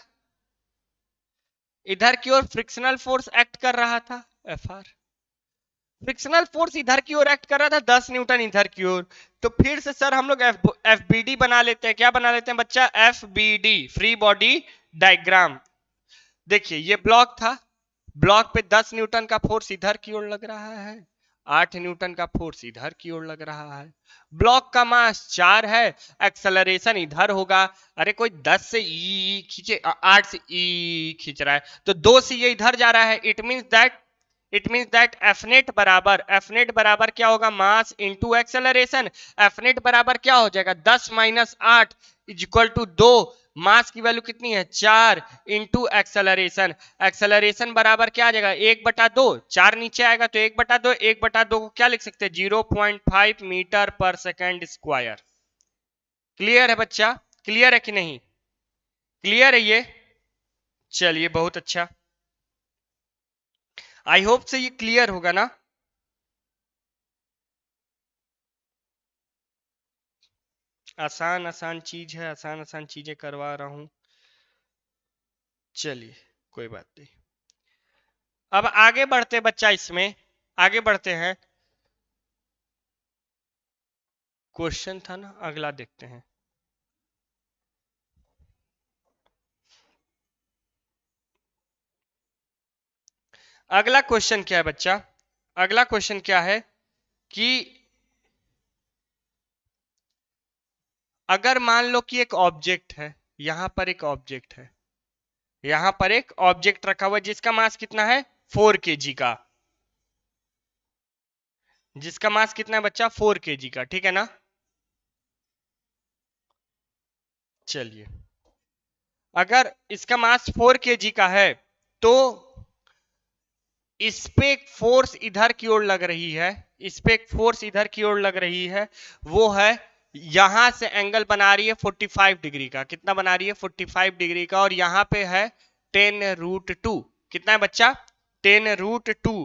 इधर की ओर फ्रिक्शनल फोर्स एक्ट कर रहा था, एफ आर। फ्रिक्शनल फोर्स इधर की ओर एक्ट कर रहा था 10 न्यूटन इधर की ओर। तो फिर से सर हम लोग एफ बी डी बना लेते हैं। क्या बना लेते हैं बच्चा? F B D, free body diagram. देखिए ये ब्लॉक था, ब्लॉक पे 10 न्यूटन का फोर्स इधर की ओर लग रहा है, 8 न्यूटन का फोर्स इधर की ओर लग रहा है। ब्लॉक का मास 4 है, एक्सेलरेशन इधर होगा। अरे कोई 10 से ई खींचे, 8 से ई खींच रहा है, तो 2 से ये इधर जा रहा है। It means that F net बराबर क्या होगा? Mass into acceleration. F net बराबर क्या हो जाएगा? 10 माइनस 8 इज इक्वल टू 2। मास की वैल्यू कितनी है? 4 इंटू एक्सेलरेशन। एक्सेलरेशन बराबर क्या आ जाएगा? 1/2। 4 नीचे आएगा तो 1/2। 1/2 को क्या लिख सकते हैं? 0.5 मीटर पर सेकेंड स्क्वायर। क्लियर है बच्चा? क्लियर है कि नहीं? क्लियर है ये? चलिए बहुत अच्छा, आई होप से ये क्लियर होगा ना। आसान आसान चीज है, आसान आसान चीजें करवा रहा हूं। चलिए कोई बात नहीं, अब आगे बढ़ते बच्चा, इसमें आगे बढ़ते हैं। क्वेश्चन था ना, अगला देखते हैं। अगला क्वेश्चन क्या है बच्चा? अगला क्वेश्चन क्या है कि अगर मान लो कि एक ऑब्जेक्ट है, यहां पर एक ऑब्जेक्ट है, यहां पर एक ऑब्जेक्ट रखा हुआ है जिसका मास कितना है? 4 kg का। जिसका मास कितना है बच्चा? 4 kg का। ठीक है ना? चलिए, अगर इसका मास 4 kg का है तो इस पे एक फोर्स इधर की ओर लग रही है, इस पे एक फोर्स इधर की ओर लग रही है, वो है यहां से एंगल बना रही है 45 डिग्री का। कितना बना रही है? 45 डिग्री का। और यहां पे है 10√2। कितना है बच्चा? 10√2।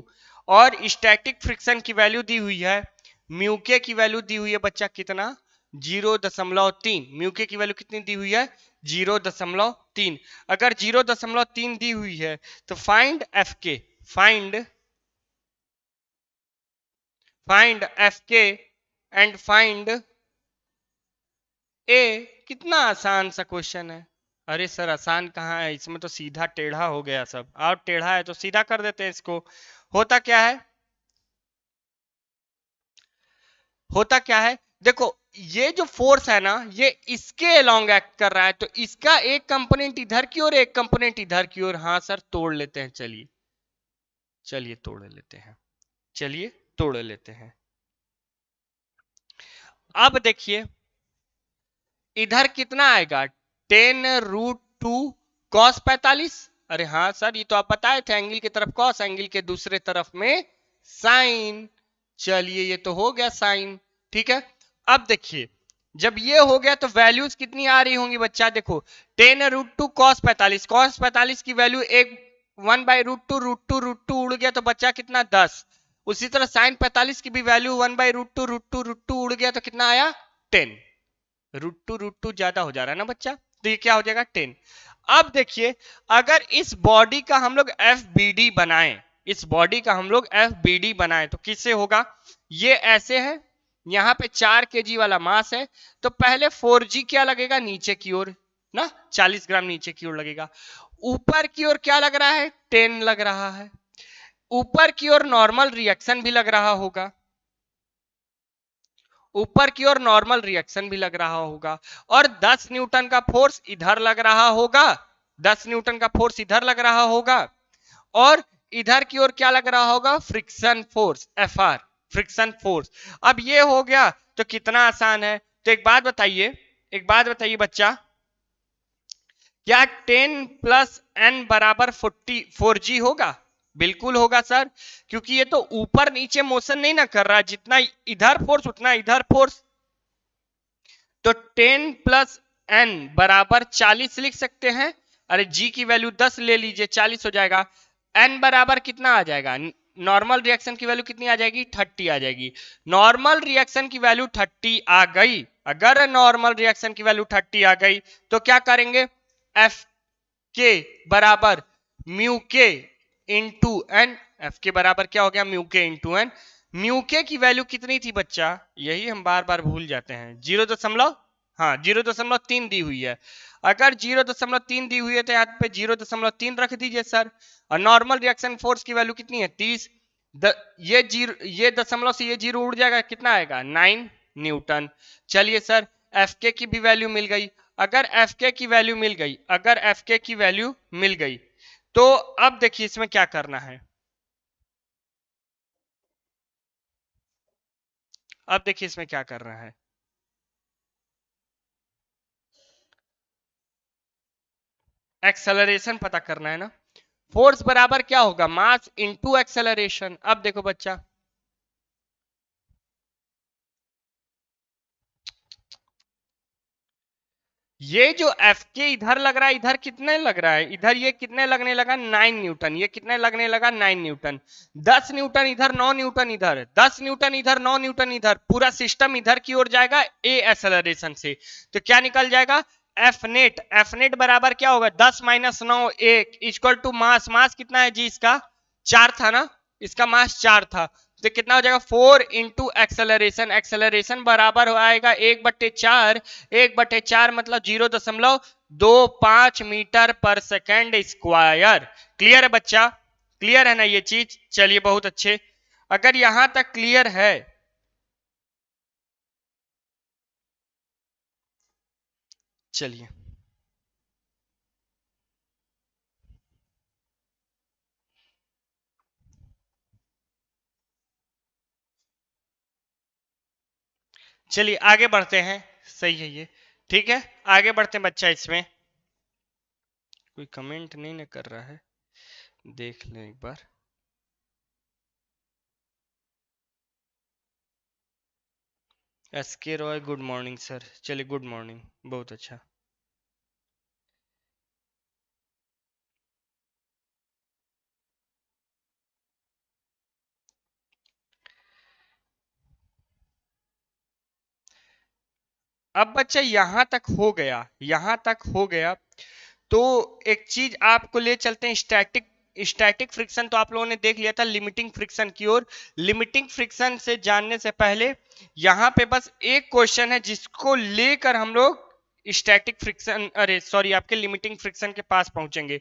और स्टैटिक फ्रिक्शन की वैल्यू दी हुई है, म्यूके की वैल्यू दी हुई है बच्चा कितना? 0.3। म्यू के की वैल्यू कितनी दी हुई है? 0.3। अगर 0.3 दी हुई है तो फाइंड एफ के, फाइंड एफ के एंड फाइंड ए। कितना आसान सा क्वेश्चन है। अरे सर आसान कहाँ है, इसमें तो सीधा टेढ़ा हो गया सब। और टेढ़ा है तो सीधा कर देते हैं इसको। होता क्या है, होता क्या है, देखो ये जो फोर्स है ना ये इसके अलोंग एक्ट कर रहा है, तो इसका एक कंपोनेंट इधर की ओर, एक कंपोनेंट इधर की ओर। हाँ सर तोड़ लेते हैं, चलिए चलिए तोड़ लेते हैं, चलिए तोड़ लेते हैं। अब देखिए इधर कितना आएगा, 10√2 cos 45। अरे हाँ सर ये तो आप बताए थे, एंगल की तरफ कॉस, एंगल के दूसरे तरफ में साइन। चलिए ये तो हो गया साइन, ठीक है। अब देखिए जब ये हो गया तो वैल्यूज कितनी आ रही होंगी बच्चा, देखो 10√2 cos 45, cos 45 की वैल्यू एक 1/√2, √2 उड़ गया तो बच्चा कितना 10। उसी तरह साइन 45 की भी वैल्यू 1/√2, √2 उड़ गया तो कितना आया 10। √2 ज्यादा हो जा रहा है ना बच्चा, तो ये क्या हो जाएगा 10। अब देखिए अगर इस बॉडी का हम लोग एफ बी डी बनाएं, इस बॉडी का हम लोग एफ बी डी बनाएं तो किससे होगा, ये ऐसे है, यहां पे 4 kg वाला मास है, तो पहले 4g क्या लगेगा नीचे की ओर ना, 40 ग्राम नीचे की ओर लगेगा। ऊपर की ओर क्या लग रहा है, 10 लग रहा है। ऊपर की ओर नॉर्मल रिएक्शन भी लग रहा होगा, ऊपर की ओर नॉर्मल रिएक्शन भी लग रहा होगा, और 10 न्यूटन का फोर्स इधर लग रहा होगा, 10 न्यूटन का फोर्स इधर लग रहा होगा, और इधर की ओर क्या लग रहा होगा, friction force, F R, friction force. अब ये हो गया तो कितना आसान है। तो एक बात बताइए, एक बात बताइए बच्चा, क्या 10 + n = 4g होगा? बिल्कुल होगा सर, क्योंकि ये तो ऊपर नीचे मोशन नहीं ना कर रहा, जितना इधर फोर्स उतना इधर फोर्स। तो 10 + n = 40 लिख सकते हैं। अरे g की वैल्यू 10 ले लीजिए, 40 हो जाएगा। n बराबर कितना आ जाएगा, नॉर्मल रिएक्शन की वैल्यू कितनी आ जाएगी, 30 आ जाएगी। नॉर्मल रिएक्शन की वैल्यू 30 आ गई, अगर नॉर्मल रिएक्शन की वैल्यू 30 आ गई तो क्या करेंगे, एफ के बराबर म्यू के इंटू एन। एफ के बराबर क्या हो गया, म्यू के इंटू एन। म्यू के की वैल्यू कितनी थी बच्चा, यही हम बार बार भूल जाते हैं, 0. हाँ 0.3 दी हुई है। अगर 0.3 दी हुई है तो यहाँ पे 0.3 रख दीजिए सर। और नॉर्मल रिएक्शन फोर्स की वैल्यू कितनी है, 30। ये जीरो, ये दशमलव से ये जीरो उड़ जाएगा, कितना आएगा 9 न्यूटन। चलिए सर एफ के की भी वैल्यू मिल गई। अगर एफ के की वैल्यू मिल गई, अगर एफ के की वैल्यू मिल गई तो अब देखिए इसमें क्या करना है। अब देखिए इसमें क्या करना है, एक्सेलरेशन पता करना है ना। फोर्स बराबर क्या होगा, मास इंटू एक्सेलरेशन। अब देखो बच्चा, ये जो एफ के इधर लग रहा है, इधर कितने लग रहा है, इधर ये कितने लगने लगा 9 न्यूटन, ये कितने लगने लगा 9 न्यूटन। 10 न्यूटन इधर, 9 न्यूटन इधर, 10 न्यूटन इधर, 9 न्यूटन इधर, पूरा सिस्टम इधर की ओर जाएगा ए एक्सेलरेशन से। तो क्या निकल जाएगा, एफ नेट बराबर क्या होगा, 10 - 9 1 इक्वल टू मास, मास कितना है जी इसका 4 था ना, इसका मास 4 था, तो कितना हो जाएगा 4 इंटू एक्सेलरेशन। एक्सेलरेशन बराबर हो आएगा 1/4, 1/4 मतलब 0.25 मीटर पर सेकेंड स्क्वायर। क्लियर है बच्चा, क्लियर है ना ये चीज, चलिए बहुत अच्छे। अगर यहां तक क्लियर है, चलिए चलिए आगे बढ़ते हैं। सही है ये, ठीक है आगे बढ़ते हैं बच्चा। इसमें कोई कमेंट नहीं ना कर रहा है, देख लें एक बार। एस के रॉय गुड मॉर्निंग सर, चलिए गुड मॉर्निंग, बहुत अच्छा। अब बच्चा यहां तक हो गया, यहां तक हो गया। तो एक चीज आपको ले चलते हैं स्टैटिक। स्टैटिक फ्रिक्शन तो आप लोगों ने देख लिया था लिमिटिंग फ्रिक्शन की ओर। लिमिटिंग फ्रिक्शन से जानने से पहले यहां पे बस एक क्वेश्चन है जिसको लेकर हम लोग स्टैटिक फ्रिक्शन, अरे सॉरी, आपके लिमिटिंग फ्रिक्शन के पास पहुंचेंगे।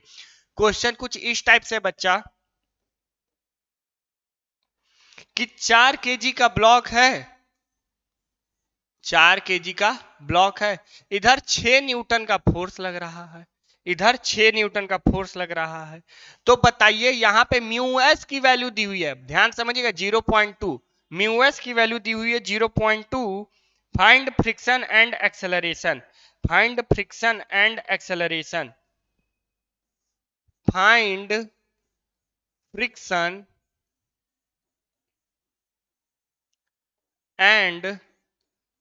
क्वेश्चन कुछ इस टाइप से बच्चा कि 4 केजी का ब्लॉक है, 4 केजी का ब्लॉक है, इधर 6 न्यूटन का फोर्स लग रहा है, इधर 6 न्यूटन का फोर्स लग रहा है। तो बताइए यहां पे म्यू एस की वैल्यू दी हुई है, ध्यान समझिएगा 0.2, म्यू एस की वैल्यू दी हुई है 0.2। Find friction and acceleration, find friction and acceleration, find friction and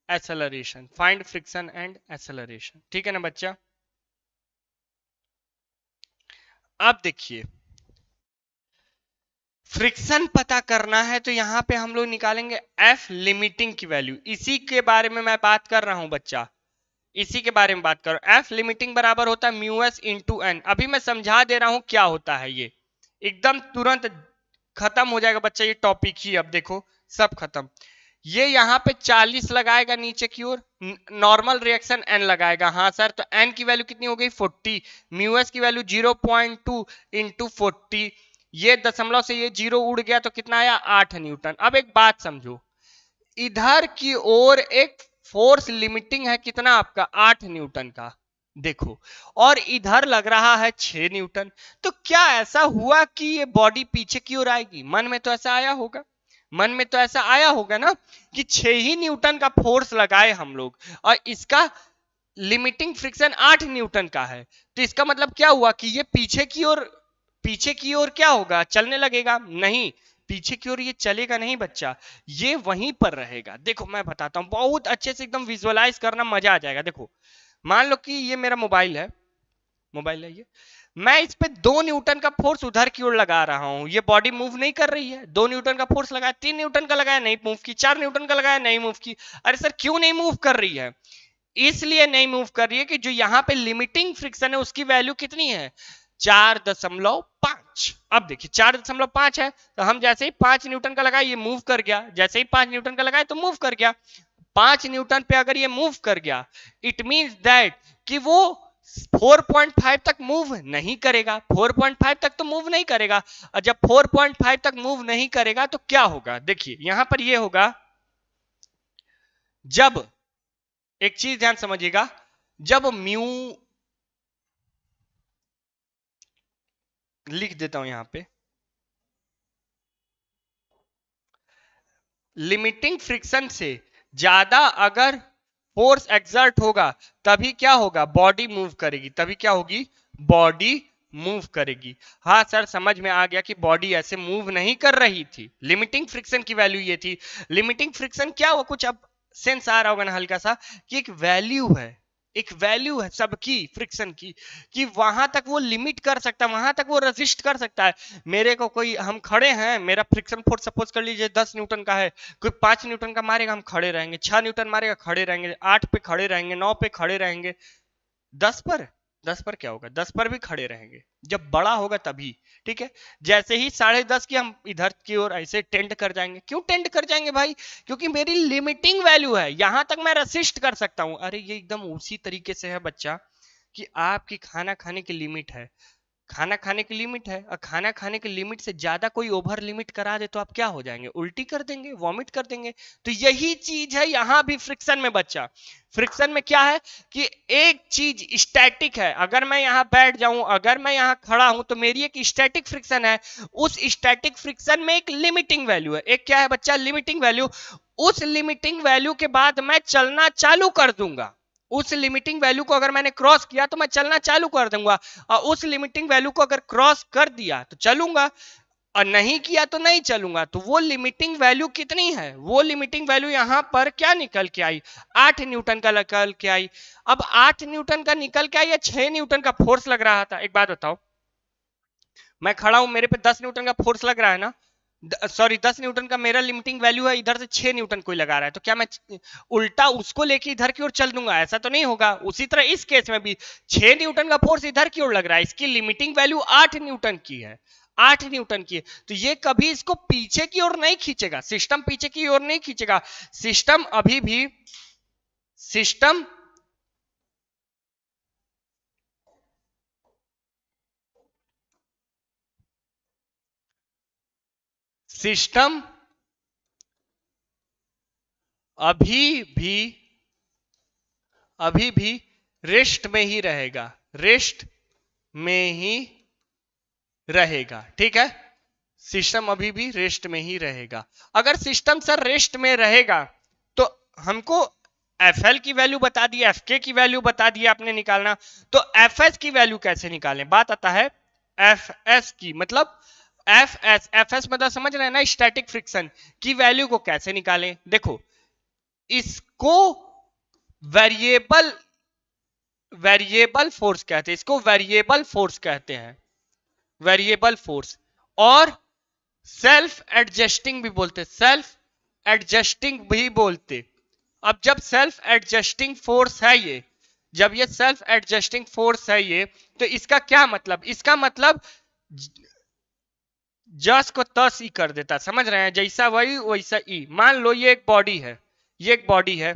acceleration, find friction and acceleration. ठीक है ना बच्चा। अब देखिए फ्रिक्शन पता करना है तो यहां पे हम लोग निकालेंगे एफ लिमिटिंग की वैल्यू। इसी के बारे में मैं बात कर रहा हूं बच्चा, इसी के बारे में बात करो। एफ लिमिटिंग बराबर होता है म्यू एस इंटू एन। अभी मैं समझा दे रहा हूं क्या होता है, ये एकदम तुरंत खत्म हो जाएगा बच्चा ये टॉपिक ही। अब देखो सब खत्म। ये यहाँ पे 40 लगाएगा नीचे की ओर, नॉर्मल रिएक्शन एन लगाएगा। हाँ सर, तो एन की वैल्यू कितनी हो गई 40, म्यू एस की वैल्यू 0.2 इंटू 40, ये दशमलव से ये जीरो उड़ गया तो कितना आया 8 न्यूटन। अब एक बात समझो, इधर की ओर एक फोर्स लिमिटिंग है कितना आपका 8 न्यूटन का, देखो, और इधर लग रहा है 6 न्यूटन। तो क्या ऐसा हुआ कि ये बॉडी पीछे की ओर आएगी? मन में तो ऐसा आया होगा, मन में तो ऐसा आया होगा ना कि 6 ही न्यूटन का फोर्स लगाए हम लोग और इसका लिमिटिंग फ्रिक्शन 8 न्यूटन का है। तो इसका मतलब क्या हुआ कि ये पीछे की ओर, पीछे की ओर क्या होगा, चलने लगेगा? नहीं, पीछे की ओर ये चलेगा नहीं बच्चा, ये वहीं पर रहेगा। देखो मैं बताता हूं बहुत अच्छे से, एकदम विजुअलाइज करना, मजा आ जाएगा। देखो मान लो कि ये मेरा मोबाइल है, मोबाइल है ये, मैं इस पे 2 न्यूटन का फोर्स उधर की ओर लगा रहा हूं, ये बॉडी मूव नहीं कर रही है। 2 न्यूटन का फोर्स लगाया, 3 न्यूटन का लगाया नहीं मूव की, 4 न्यूटन का लगाया नहीं मूव की। अरे सर क्यों नहीं मूव कर रही है? इसलिए नहीं मूव कर रही है कि जो यहां पे लिमिटिंग फ्रिक्शन है उसकी वैल्यू कितनी है 4.5। अब देखिए 4.5 है तो हम जैसे ही 5 न्यूटन का लगाए ये मूव कर गया, जैसे ही 5 न्यूटन का लगाए तो मूव कर गया। 5 न्यूटन पे अगर ये मूव कर गया, इट मींस दैट कि वो 4.5 तक मूव नहीं करेगा, 4.5 तक तो मूव नहीं करेगा। और जब 4.5 तक मूव नहीं करेगा तो क्या होगा, देखिए यहां पर ये होगा, जब एक चीज ध्यान समझिएगा, जब म्यू, लिख देता हूं यहां पे, लिमिटिंग फ्रिक्शन से ज्यादा अगर फोर्स एक्सर्ट होगा तभी क्या होगा, बॉडी मूव करेगी, तभी क्या होगी, बॉडी मूव करेगी। हाँ सर समझ में आ गया कि बॉडी ऐसे मूव नहीं कर रही थी, लिमिटिंग फ्रिक्शन की वैल्यू ये थी। लिमिटिंग फ्रिक्शन क्या हुआ, कुछ अब सेंस आ रहा होगा ना हल्का सा, कि एक वैल्यू है, एक वैल्यू है सबकी फ्रिक्शन की, कि वहां तक वो लिमिट कर सकता है, वहां तक वो रेजिस्ट कर सकता है। मेरे को कोई, हम खड़े हैं, मेरा फ्रिक्शन फोर्स सपोज कर लीजिए 10 न्यूटन का है, कोई 5 न्यूटन का मारेगा हम खड़े रहेंगे, 6 न्यूटन मारेगा खड़े रहेंगे, 8 पे खड़े रहेंगे, 9 पे खड़े रहेंगे, 10 पर, 10 पर क्या होगा, 10 पर भी खड़े रहेंगे, जब बड़ा होगा तभी। ठीक है, जैसे ही 10.5 की हम इधर की ओर ऐसे टेंड कर जाएंगे। क्यों टेंड कर जाएंगे भाई, क्योंकि मेरी लिमिटिंग वैल्यू है, यहां तक मैं रेसिस्ट कर सकता हूं। अरे ये एकदम उसी तरीके से है बच्चा कि आपकी खाना खाने की लिमिट है, खाना खाने की लिमिट है, और खाना खाने की लिमिट से ज्यादा कोई ओवर लिमिट करा दे तो आप क्या हो जाएंगे, उल्टी कर देंगे, वॉमिट कर देंगे। तो यही चीज है यहां भी फ्रिक्शन में बच्चा। फ्रिक्शन में क्या है कि एक चीज स्टैटिक है, अगर मैं यहां बैठ जाऊं, अगर मैं यहां खड़ा हूं तो मेरी एक स्टैटिक फ्रिक्शन है, उस स्टैटिक फ्रिक्शन में एक लिमिटिंग वैल्यू है, एक क्या है बच्चा, लिमिटिंग वैल्यू। उस लिमिटिंग वैल्यू के बाद मैं चलना चालू कर दूंगा, उस लिमिटिंग वैल्यू को अगर मैंने क्रॉस किया तो मैं चलना चालू कर दूंगा, और उस लिमिटिंग वैल्यू को अगर क्रॉस कर दिया तो चलूंगा, और नहीं किया तो नहीं चलूंगा। तो वो लिमिटिंग वैल्यू कितनी है, वो लिमिटिंग वैल्यू यहां पर क्या निकल के आई, 8 न्यूटन का निकल के आई। अब 8 न्यूटन का निकल के आई या 6 न्यूटन का फोर्स लग रहा था, एक बात बताओ, मैं खड़ा हूं, मेरे पे 10 न्यूटन का फोर्स लग रहा है ना, सॉरी 10 न्यूटन का मेरा लिमिटिंग वैल्यू है, इधर से 6 न्यूटन कोई लगा रहा है, तो क्या मैं उल्टा उसको लेके इधर की ओर चल दूंगा? ऐसा तो नहीं होगा। उसी तरह इस केस में भी 6 न्यूटन का फोर्स इधर की ओर लग रहा है, इसकी लिमिटिंग वैल्यू 8 न्यूटन की है, 8 न्यूटन की है, तो ये कभी इसको पीछे की ओर नहीं खींचेगा, सिस्टम पीछे की ओर नहीं खींचेगा। सिस्टम अभी भी सिस्टम सिस्टम अभी भी रेस्ट में ही रहेगा, रेस्ट में ही रहेगा, ठीक है। सिस्टम अभी भी रेस्ट में ही रहेगा। अगर सिस्टम सर रेस्ट में रहेगा तो हमको एफ की वैल्यू बता दी, एफ की वैल्यू बता दी आपने निकालना, तो एफ की वैल्यू कैसे निकालें? बात आता है एफ की, मतलब एफ एस मतलब समझ रहे हैं ना, स्टैटिक फ्रिक्शन की वैल्यू को कैसे निकालें? देखो इसको वेरिएबल फोर्स कहते हैं, इसको वेरिएबल फोर्स कहते हैं, वेरिएबल फोर्स, और सेल्फ एडजस्टिंग भी बोलते, सेल्फ एडजस्टिंग भी बोलते। अब जब सेल्फ एडजस्टिंग फोर्स है ये, जब ये सेल्फ एडजस्टिंग फोर्स है ये, तो इसका क्या मतलब? इसका मतलब जस को तस ही कर देता, समझ रहे हैं, जैसा वही वैसा ई। मान लो ये एक बॉडी है, ये एक बॉडी है,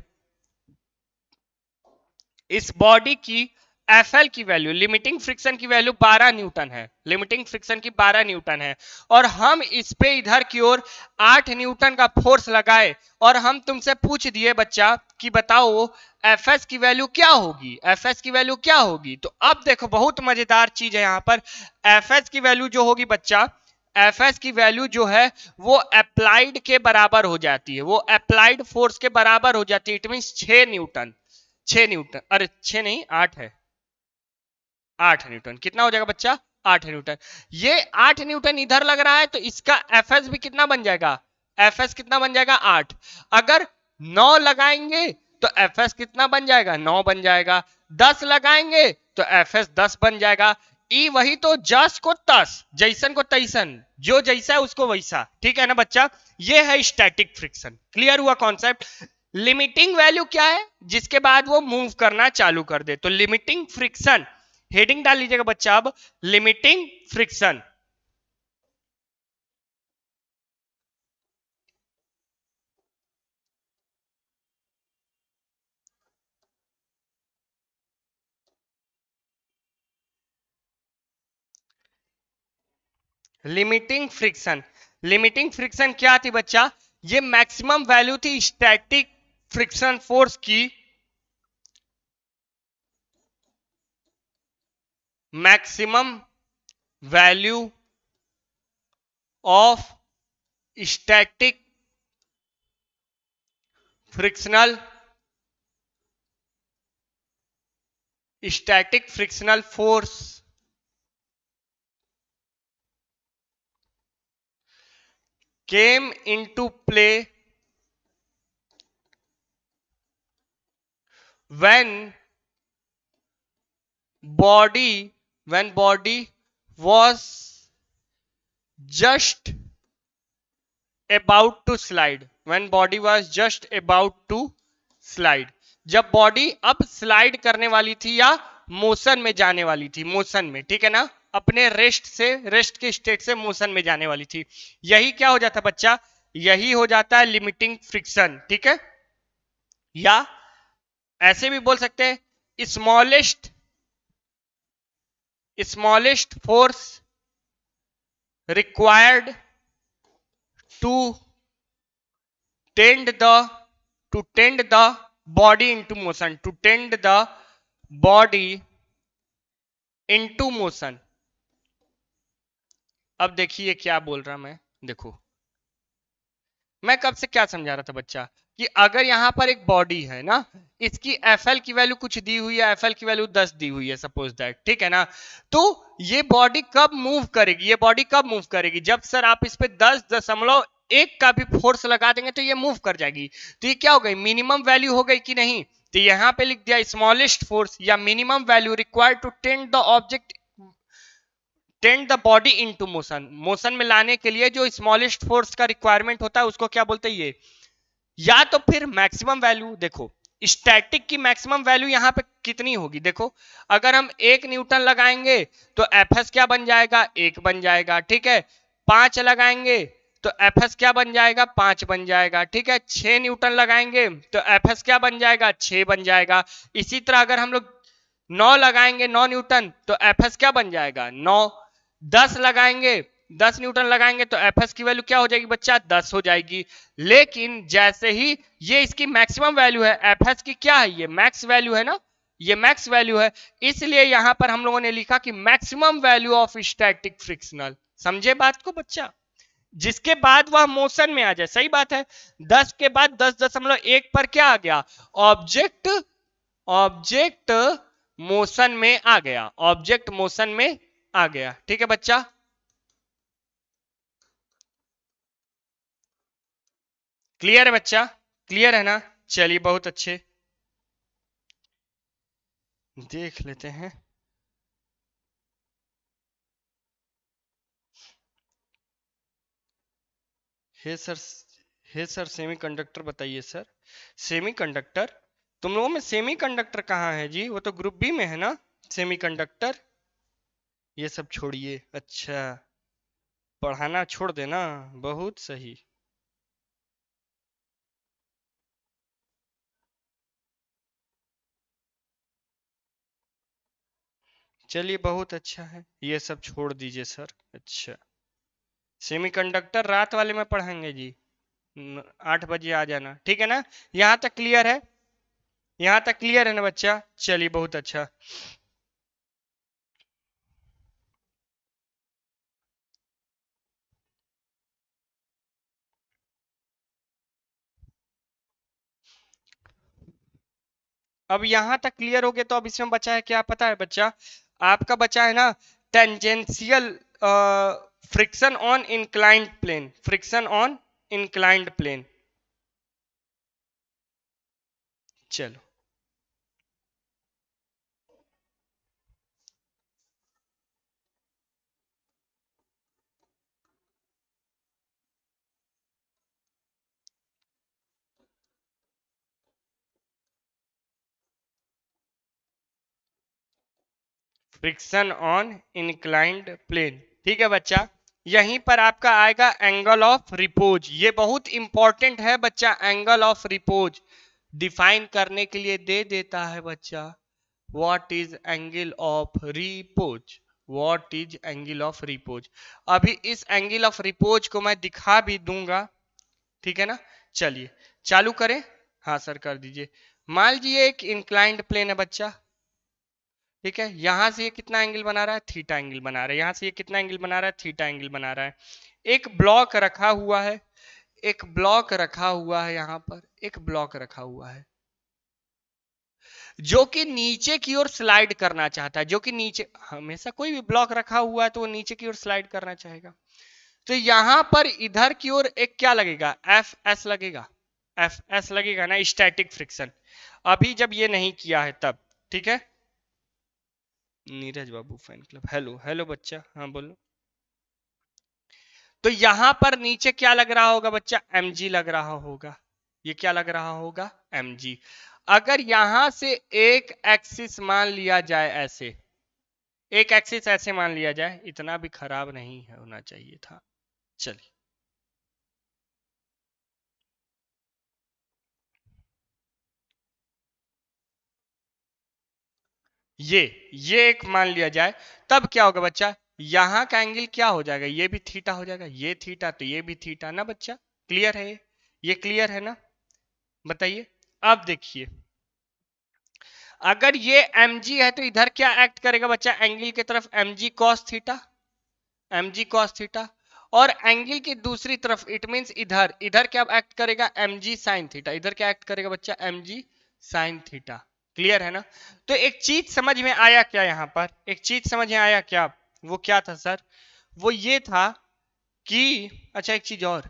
इस बॉडी की एफएल की वैल्यू, लिमिटिंग फ्रिक्शन की वैल्यू 12 न्यूटन है, लिमिटिंग फ्रिक्शन की 12 न्यूटन है, और हम इस पे इधर की ओर 8 न्यूटन का फोर्स लगाए, और हम तुमसे पूछ दिए बच्चा कि बताओ एफएस की वैल्यू क्या होगी, एफएस की वैल्यू क्या होगी? तो अब देखो बहुत मजेदार चीज है यहां पर। एफएस की वैल्यू जो होगी बच्चा, एफएस की वैल्यू जो है वो अप्लाइड के बराबर हो जाती है, वो अप्लाइड फोर्स के बराबर हो जाती है। इट मीन 6 न्यूटन, 6 न्यूटन, अरे 6 नहीं 8 है, 8 न्यूटन। कितना हो जाएगा बच्चा? 8 न्यूटन। ये 8 न्यूटन इधर लग रहा है, तो इसका एफएस भी कितना बन जाएगा? एफएस कितना बन जाएगा? 8। अगर 9 लगाएंगे तो एफएस कितना बन जाएगा? 9 बन जाएगा। 10 लगाएंगे तो एफएस 10 बन जाएगा। ई वही तो, जस को तस, जैसन को तैसन, जो जैसा है उसको वैसा, ठीक है ना बच्चा। ये है स्टैटिक फ्रिक्शन। क्लियर हुआ कॉन्सेप्ट? लिमिटिंग वैल्यू क्या है? जिसके बाद वो मूव करना चालू कर दे, तो लिमिटिंग फ्रिक्शन, हेडिंग डाल लीजिएगा बच्चा अब, limiting friction. Limiting friction, limiting friction क्या थी बच्चा? ये मैक्सिमम वैल्यू थी स्टैटिक फ्रिक्शन फोर्स की, maximum value of static frictional, static frictional force came into play when body was just about to slide, when body was just about to slide, जब body अब slide करने वाली थी या motion में जाने वाली थी, मोशन में, ठीक है ना, अपने रेस्ट से, रेस्ट के स्टेट से मोशन में जाने वाली थी। यही क्या हो जाता है बच्चा? यही हो जाता है लिमिटिंग फ्रिक्शन, ठीक है। या ऐसे भी बोल सकते हैं smallest force required to tend the body into motion, to tend the body into motion. अब देखिए क्या बोल रहा मैं, देखो मैं कब से क्या समझा रहा था बच्चा, कि अगर यहां पर एक बॉडी है ना, इसकी एफएल की वैल्यू कुछ दी हुई है, एफएल की वैल्यू 10 दी हुई है, सपोज दैट, ठीक है ना, तो ये बॉडी कब मूव करेगी? ये बॉडी कब मूव करेगी? जब सर आप इस पे 10.1 का भी फोर्स लगा देंगे तो ये मूव कर जाएगी। तो ये क्या हो गई? मिनिमम वैल्यू हो गई कि नहीं? तो यहां पे लिख दिया स्मॉलेस्ट फोर्स या minimum value required to tend the object tend the body into motion, motion में लाने के लिए जो स्मॉलेस्ट फोर्स का रिक्वायरमेंट होता है उसको क्या बोलते हैं ये। या तो फिर मैक्सिमम वैल्यू, देखो स्टैटिक की मैक्सिमम वैल्यू यहां पे कितनी होगी, देखो अगर हम 1 न्यूटन लगाएंगे तो एफएस क्या बन जाएगा, 1 बन जाएगा, ठीक है। 5 लगाएंगे तो एफएस क्या बन जाएगा, 5 बन जाएगा, ठीक है। 6 न्यूटन लगाएंगे तो एफएस क्या बन जाएगा, 6 बन जाएगा। इसी तरह अगर हम लोग 9 लगाएंगे, 9 न्यूटन, तो एफएस क्या बन जाएगा, 9। 10 लगाएंगे, 10 न्यूटन लगाएंगे तो एफएस की वैल्यू क्या हो जाएगी बच्चा, 10 हो जाएगी। लेकिन जैसे ही ये इसकी मैक्सिमम वैल्यू है, एफएस की क्या है, ये मैक्स वैल्यू है ना, ये मैक्स वैल्यू है, इसलिए यहां पर हम लोगों ने लिखा कि maximum value of static frictional. समझे बात को बच्चा, जिसके बाद वह मोशन में आ जाए, सही बात है। 10 के बाद 10.1 पर क्या आ गया, ऑब्जेक्ट, ऑब्जेक्ट मोशन में आ गया, ऑब्जेक्ट मोशन में आ गया, ठीक है बच्चा। क्लियर है बच्चा, क्लियर है ना, चलिए बहुत अच्छे, देख लेते हैं। हे सर, हे सर सेमीकंडक्टर बताइए सर। सेमीकंडक्टर, तुम लोगों में सेमीकंडक्टर कहाँ है जी, वो तो ग्रुप बी में है ना सेमीकंडक्टर। ये सब छोड़िए, अच्छा पढ़ाना छोड़ देना, बहुत सही। चलिए बहुत अच्छा है, ये सब छोड़ दीजिए सर। अच्छा सेमीकंडक्टर रात वाले में पढ़ाएंगे जी, 8 बजे आ जाना, ठीक है ना। यहाँ तक क्लियर है, यहाँ तक क्लियर है ना बच्चा, चलिए बहुत अच्छा। अब यहां तक क्लियर हो गया, तो अब इसमें बचा है क्या पता है बच्चा, आपका बचा है ना tangential friction on inclined plane, friction on inclined plane. चलो फ्रिक्शन ऑन इंक्लाइंड प्लेन, ठीक है बच्चा। यहीं पर आपका आएगा एंगल ऑफ रिपोज, ये बहुत इंपॉर्टेंट है बच्चा, एंगल ऑफ रिपोज डिफाइन करने के लिए दे देता है बच्चा, what is angle of repose, what is angle of repose. अभी इस एंगल ऑफ रिपोज को मैं दिखा भी दूंगा, ठीक है ना। चलिए चालू करें, हाँ सर कर दीजिए। मान लीजिए एक इंक्लाइंड प्लेन है बच्चा, ठीक है। यहां से ये कितना एंगल बना रहा है, थीटा एंगल बना रहा है, यहां से ये कितना एंगल बना रहा है, थीटा एंगल बना रहा है। एक ब्लॉक रखा हुआ है, एक ब्लॉक रखा हुआ है, यहां पर एक ब्लॉक रखा हुआ है जो कि नीचे की ओर स्लाइड करना चाहता है, जो कि नीचे, हमेशा कोई भी ब्लॉक रखा हुआ है तो वो नीचे की ओर स्लाइड करना चाहेगा। तो यहां पर इधर की ओर एक क्या लगेगा, एफ एस लगेगा, एफ एस लगेगा ना, स्टैटिक फ्रिक्शन। अभी जब ये नहीं किया है तब, ठीक है। नीरज बाबू फैन क्लब, हेलो हेलो बच्चा, हाँ बोलो। तो यहां पर नीचे क्या लग रहा होगा बच्चा, mg लग रहा होगा, ये क्या लग रहा होगा, mg। अगर यहां से एक एक्सिस मान लिया जाए ऐसे, एक एक्सिस ऐसे मान लिया जाए, इतना भी खराब नहीं है होना चाहिए था। चलिए ये एक मान लिया जाए, तब क्या होगा बच्चा, यहां का एंगल क्या हो जाएगा, ये भी थीटा हो जाएगा, ये थीटा तो ये भी थीटा ना बच्चा। क्लियर है ये क्लियर है ना, बताइए। अब देखिए अगर ये mg है तो इधर क्या एक्ट करेगा बच्चा, एंगल की तरफ mg cos theta, mg cos theta. और एंगल की दूसरी तरफ इट मींस इधर, इधर क्या एक्ट करेगा, mg sin थीटा, इधर क्या एक्ट करेगा बच्चा, mg sin थीटा। क्लियर है ना। तो एक चीज समझ में आया क्या, यहां पर एक चीज समझ में आया क्या, वो क्या था सर, वो ये था कि, अच्छा एक चीज और,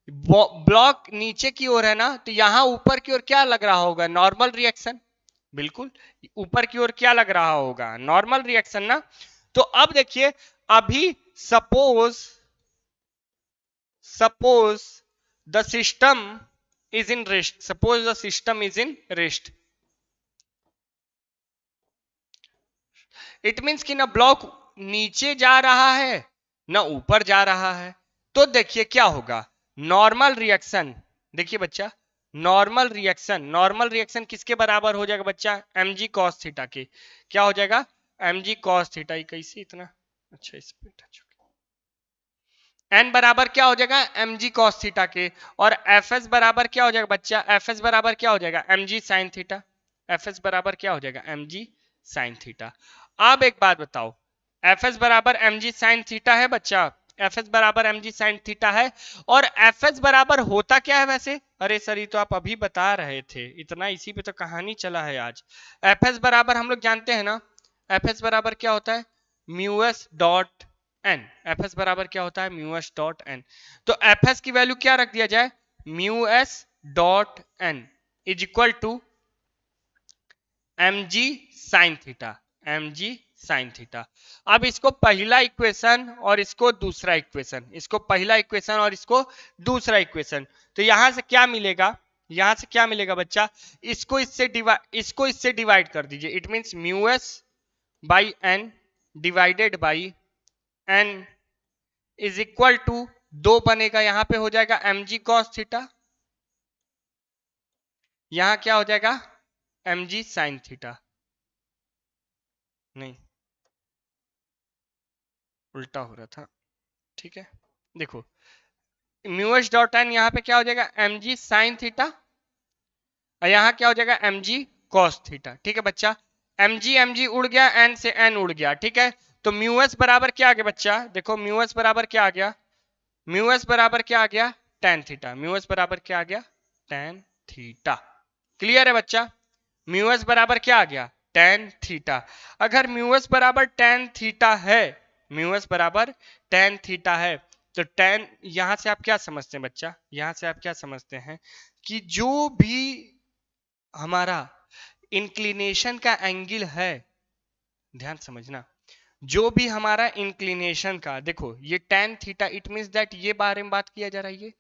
ब्लॉक नीचे की ओर है ना, तो यहां ऊपर की ओर क्या लग रहा होगा, नॉर्मल रिएक्शन, बिल्कुल ऊपर की ओर क्या लग रहा होगा, नॉर्मल रिएक्शन ना। तो अब देखिए, अभी suppose the system is in rest, suppose the system is in rest, it means कि ना ब्लॉक नीचे जा रहा है ना ऊपर जा रहा है। तो देखिए क्या होगा, नॉर्मल रिएक्शन, देखिए बच्चा, नॉर्मल रिएक्शन किसके बराबर हो जाएगा बच्चा, mg cos थीटा के। क्या हो जाएगा, mg cos थीटा। कैसे इतना अच्छा इस पे टच हो गया। n बराबर क्या हो जाएगा, mg cos थीटा के। और fs बराबर क्या हो जाएगा बच्चा, fs बराबर क्या हो जाएगा, mg sin थीटा। fs बराबर क्या हो जाएगा, mg sin थीटा। अब एक बात बताओ, fs बराबर mg sin थीटा है बच्चा, fs बराबर mg sin थीटा है। और fs बराबर होता क्या है वैसे, अरे सर ये तो आप अभी बता रहे थे, इतना इसी पे तो कहानी चला है आज। fs बराबर हम लोग जानते हैं ना, fs बराबर क्या होता है, mu S dot N. fs बराबर क्या होता है, म्यू एस डॉट एन। तो fs की वैल्यू क्या रख दिया जाए, mu S dot N is equal to mg sin theta, mg sin theta. अब इसको पहला इक्वेशन और इसको दूसरा इक्वेशन, इसको पहला इक्वेशन और इसको दूसरा इक्वेशन, तो यहां से क्या मिलेगा, यहां से क्या मिलेगा बच्चा, इसको इससे डिवाइड कर दीजिए। It means mu S by N divided by N is equal to 2 बनेगा, यहां पे हो जाएगा mg cos थीटा, यहां क्या हो जाएगा mg sin थीटा। नहीं, उल्टा हो रहा था, ठीक है। देखो म्यू एच डॉट एन यहाँ पे क्या हो जाएगा, mg sin थीटा, और यहाँ क्या हो जाएगा mg cos थीटा। ठीक है बच्चा, mg उड़ गया, n से n उड़ गया, ठीक है। तो म्यू एस बराबर क्या आ गया बच्चा, देखो म्यू एस बराबर क्या आ गया, म्यू एस बराबर क्या आ गया, tan थीटा। म्यू एस बराबर क्या आ गया, tan थीटा। क्लियर है बच्चा, म्यू एस बराबर क्या आ गया, tan थीटा। अगर म्यू एस बराबर tan थीटा है, म्यू एस बराबर tan थीटा है, तो tan, यहां से आप क्या समझते हैं बच्चा, यहां से आप क्या समझते हैं कि जो भी हमारा इंक्लिनेशन का एंगल है, ध्यान समझना, जो भी हमारा इंक्लिनेशन का, देखो ये tan theta, it means that ये बारे में बात किया जा रहा है,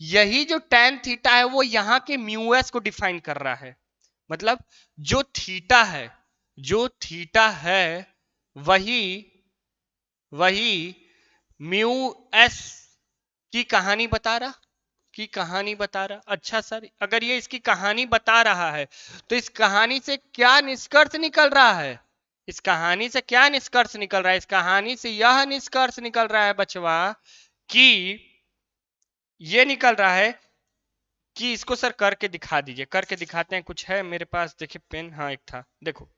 यही जो tan थीटा है वो यहाँ के म्यू एस को डिफाइन कर रहा है। मतलब जो थीटा है, जो थीटा है वही वही म्यू एस की कहानी बता रहा, की कहानी बता रहा। अच्छा सर, अगर ये इसकी कहानी बता रहा है तो इस कहानी से क्या निष्कर्ष निकल रहा है, इस कहानी से क्या निष्कर्ष निकल रहा है, इस कहानी से यह निष्कर्ष निकल रहा है बचवा कि ये निकल रहा है कि इसको सर करके दिखा दीजिए, करके दिखाते हैं, कुछ है मेरे पास, देखिए पेन, हाँ एक था, देखो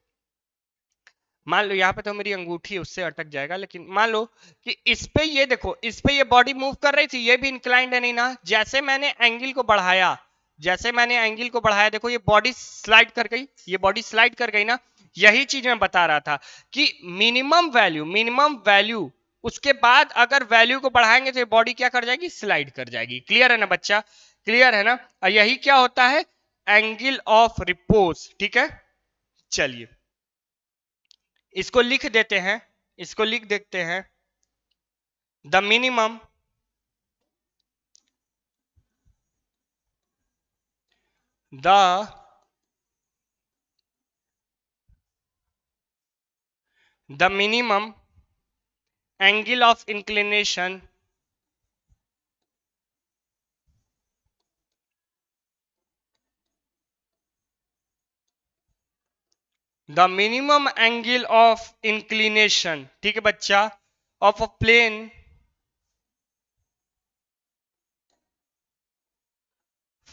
मान लो यहाँ पे तो मेरी अंगूठी उससे अटक जाएगा, लेकिन मान लो कि इस पे ये देखो, इस पे ये बॉडी मूव कर रही थी, ये भी इंक्लाइंड है नहीं ना, जैसे मैंने एंगल को बढ़ाया, जैसे मैंने एंगल को बढ़ाया, देखो ये बॉडी स्लाइड कर गई, ये बॉडी स्लाइड कर गई ना। यही चीज मैं बता रहा था कि मिनिमम वैल्यू उसके बाद अगर वैल्यू को बढ़ाएंगे तो ये बॉडी क्या कर जाएगी, स्लाइड कर जाएगी। क्लियर है ना बच्चा, क्लियर है ना। और यही क्या होता है, एंगल ऑफ रिपोज। ठीक है, चलिए इसको लिख देते हैं, इसको लिख देते हैं, the minimum the minimum angle of inclination the minimum angle of inclination, ठीक है बच्चा, of a plane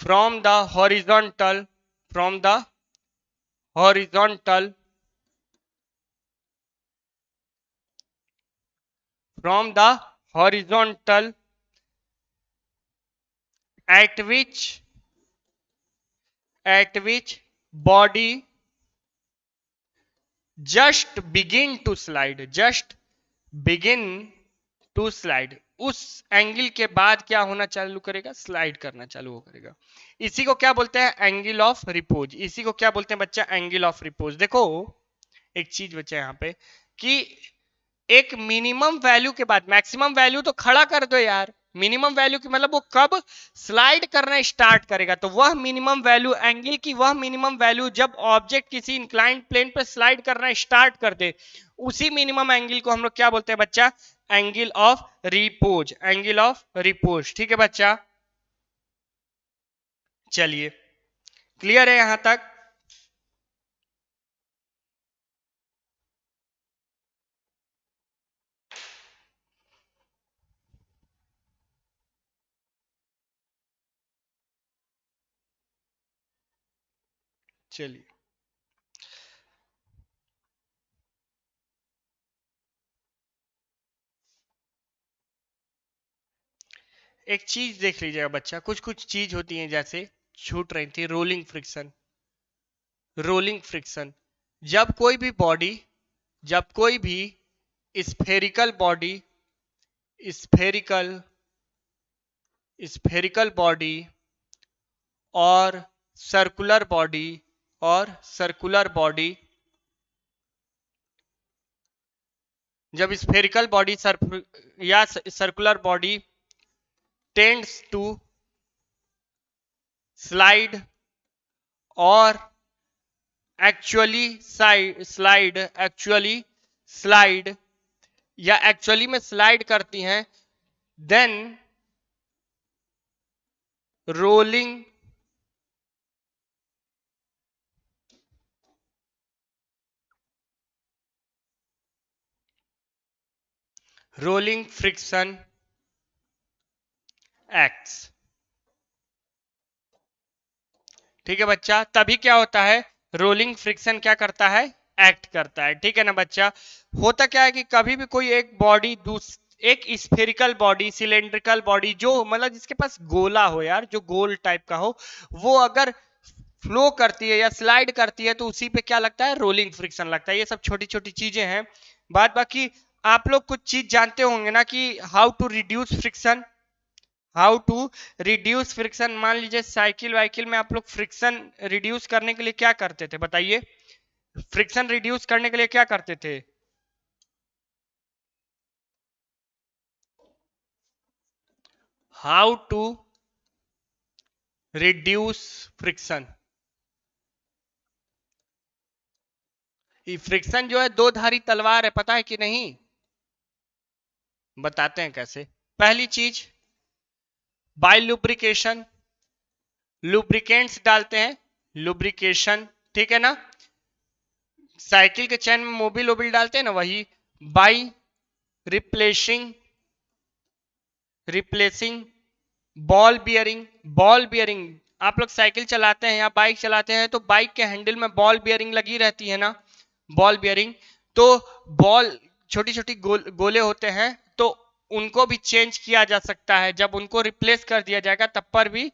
from the horizontal at which body just begin to slide, उस एंगल के बाद क्या होना चालू करेगा, स्लाइड करना चालू हो करेगा। इसी को क्या बोलते हैं, एंगल ऑफ रिपोज। इसी को क्या बोलते हैं बच्चा, एंगल ऑफ रिपोज। देखो एक चीज बच्चा यहाँ पे कि एक मिनिमम वैल्यू के बाद, मैक्सिमम वैल्यू तो खड़ा कर दो यार, मिनिमम वैल्यू की मतलब वो कब स्लाइड करना स्टार्ट करेगा, तो वह मिनिमम वैल्यू एंगल की, वह मिनिमम वैल्यू जब ऑब्जेक्ट किसी इंक्लाइंड प्लेन पर स्लाइड करना स्टार्ट कर दे, उसी मिनिमम एंगल को हम लोग क्या बोलते हैं बच्चा, angle of repose, angle of repose. ठीक है बच्चा, चलिए क्लियर है यहां तक। चलिए एक चीज देख लीजिएगा बच्चा, कुछ कुछ चीज होती है जैसे छूट रही थी, रोलिंग फ्रिक्शन, रोलिंग फ्रिक्शन। जब कोई भी बॉडी, जब कोई भी spherical body, spherical spherical body और सर्कुलर बॉडी, और सर्कुलर बॉडी, जब स्फेरिकल बॉडी या circular body tends to slide और एक्चुअली स्लाइड या एक्चुअली में स्लाइड करती हैं, then rolling rolling friction acts. ठीक है बच्चा, तभी क्या होता है, रोलिंग फ्रिक्शन क्या करता है, एक्ट करता है। ठीक है ना बच्चा, होता क्या है कि कभी भी कोई एक बॉडी एक स्फेरिकल बॉडी, सिलेंड्रिकल बॉडी, जो मतलब जिसके पास गोला हो यार, जो गोल टाइप का हो, वो अगर फ्लो करती है या स्लाइड करती है तो उसी पे क्या लगता है, रोलिंग फ्रिक्शन लगता है। ये सब छोटी छोटी चीजें हैं। बात बाकी आप लोग कुछ चीज जानते होंगे ना कि how to reduce friction, how to reduce friction. मान लीजिए साइकिल वाइकिल में आप लोग फ्रिक्शन रिड्यूस करने के लिए क्या करते थे, बताइए, फ्रिक्शन रिड्यूस करने के लिए क्या करते थे, हाउ टू रिड्यूस फ्रिक्शन। ये फ्रिक्शन जो है दो धारी तलवार है, पता है कि नहीं, बताते हैं कैसे। पहली चीज बाय लुब्रिकेशन, लुब्रिकेंट्स डालते हैं, लुब्रिकेशन, ठीक है ना। साइकिल के चैन में मोबिल ओबिल डालते हैं ना, वही। By replacing, replacing ball bearing, ball bearing. आप लोग साइकिल चलाते हैं या बाइक चलाते हैं तो बाइक के हैंडल में बॉल बियरिंग लगी रहती है ना, बॉल बियरिंग। तो बॉल छोटी छोटी गोले होते हैं, तो उनको भी चेंज किया जा सकता है। जब उनको रिप्लेस कर दिया जाएगा तब पर भी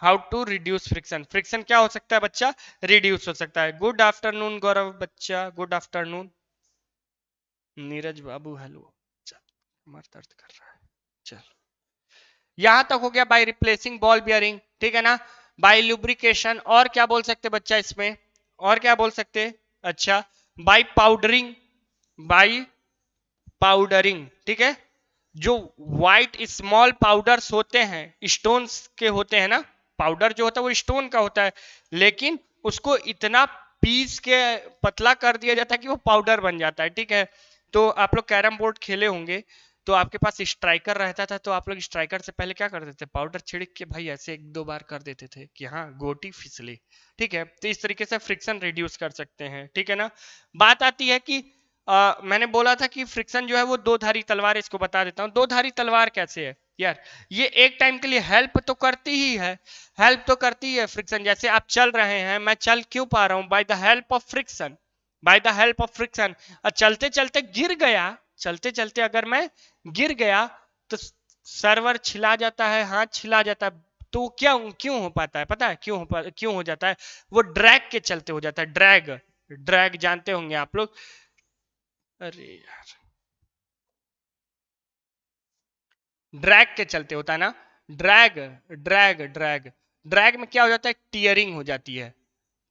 how to reduce friction, friction क्या हो सकता है बच्चा, रिड्यूस हो सकता है। गुड आफ्टरनून गौरव बच्चा, गुड आफ्टरनून। नीरज बाबू हेलो, कमर दर्द कर रहा है, चल। यहां तक हो गया बाय रिप्लेसिंग बॉल बियरिंग, ठीक है ना। बाय लुब्रिकेशन, और क्या बोल सकते बच्चा इसमें, और क्या बोल सकते, अच्छा, बाय पाउडरिंग, बाय पाउडरिंग, ठीक है। जो व्हाइट स्मॉल पाउडर्स होते हैं, स्टोन्स के होते हैं ना, पाउडर जो होता है वो स्टोन का होता है, लेकिन उसको इतना पीस के पतला कर दिया जाता है कि वो पाउडर बन जाता है, ठीक है। तो आप लोग कैरम बोर्ड खेले होंगे, तो आपके पास स्ट्राइकर रहता था, तो आप लोग स्ट्राइकर से पहले क्या करते थे, पाउडर छिड़क के भाई ऐसे एक दो बार कर देते थे कि हाँ गोटी फिसले, ठीक है। तो इस तरीके से फ्रिक्शन रिड्यूस कर सकते हैं, ठीक है ना। बात आती है कि मैंने बोला था कि फ्रिक्शन जो है वो दो धारी तलवार, इसको बता देता हूँ दो धारी तलवार कैसे है यार। ये एक टाइम के लिए हेल्प तो करती ही है, हेल्प तो करती है फ्रिक्शन। जैसे आप चल रहे हैं, मैं चल क्यों पा रहा हूं, by the help of friction, by the help of friction. चलते चलते गिर गया, चलते चलते अगर मैं गिर गया तो सर्वर छिला जाता है, हाथ छिला जाता है। तो क्या क्यों हो पाता है, पता है क्यों हो जाता है, वो ड्रैग के चलते हो जाता है, ड्रैग, ड्रैग जानते होंगे आप लोग। अरे यार, ड्रैग के चलते होता है ना, ड्रैग, ड्रैग में क्या हो जाता है, टीयरिंग हो जाती है,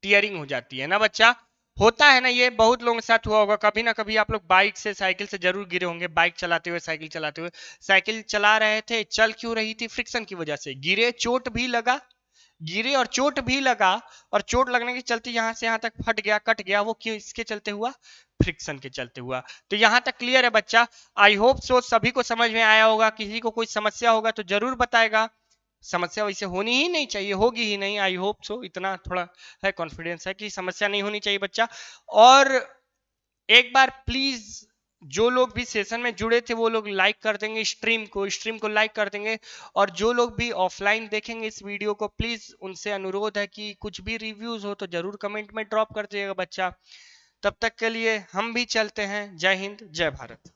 टीयरिंग हो जाती है ना बच्चा। होता है ना, ये बहुत लोगों के साथ हुआ होगा, कभी ना कभी आप लोग बाइक से साइकिल से जरूर गिरे होंगे, बाइक चलाते हुए साइकिल चलाते हुए। साइकिल चला रहे थे, चल क्यों रही थी, फ्रिक्शन की वजह से गिरे, चोट भी लगा, गिरे और चोट भी लगा, और चोट लगने के चलते यहां से यहां तक फट गया, कट गया, वो क्यों, इसके चलते हुआ, फ्रिक्शन के चलते हुआ। तो यहां तक क्लियर है बच्चा? आई होप सो सभी को समझ में आया होगा। किसी को कोई समस्या होगा तो जरूर बताएगा। समस्या वैसे होनी ही नहीं चाहिए, होगी ही नहीं, आई होप सो, इतना थोड़ा है कॉन्फिडेंस है कि समस्या नहीं होनी चाहिए बच्चा। और एक बार प्लीज जो लोग भी सेशन में जुड़े थे वो लोग लाइक कर देंगे, स्ट्रीम को लाइक कर देंगे। और जो लोग भी ऑफलाइन देखेंगे इस वीडियो को, प्लीज उनसे अनुरोध है कि कुछ भी रिव्यूज हो तो जरूर कमेंट में ड्रॉप कर दिएगा बच्चा। तब तक के लिए हम भी चलते हैं। जय हिंद, जय भारत।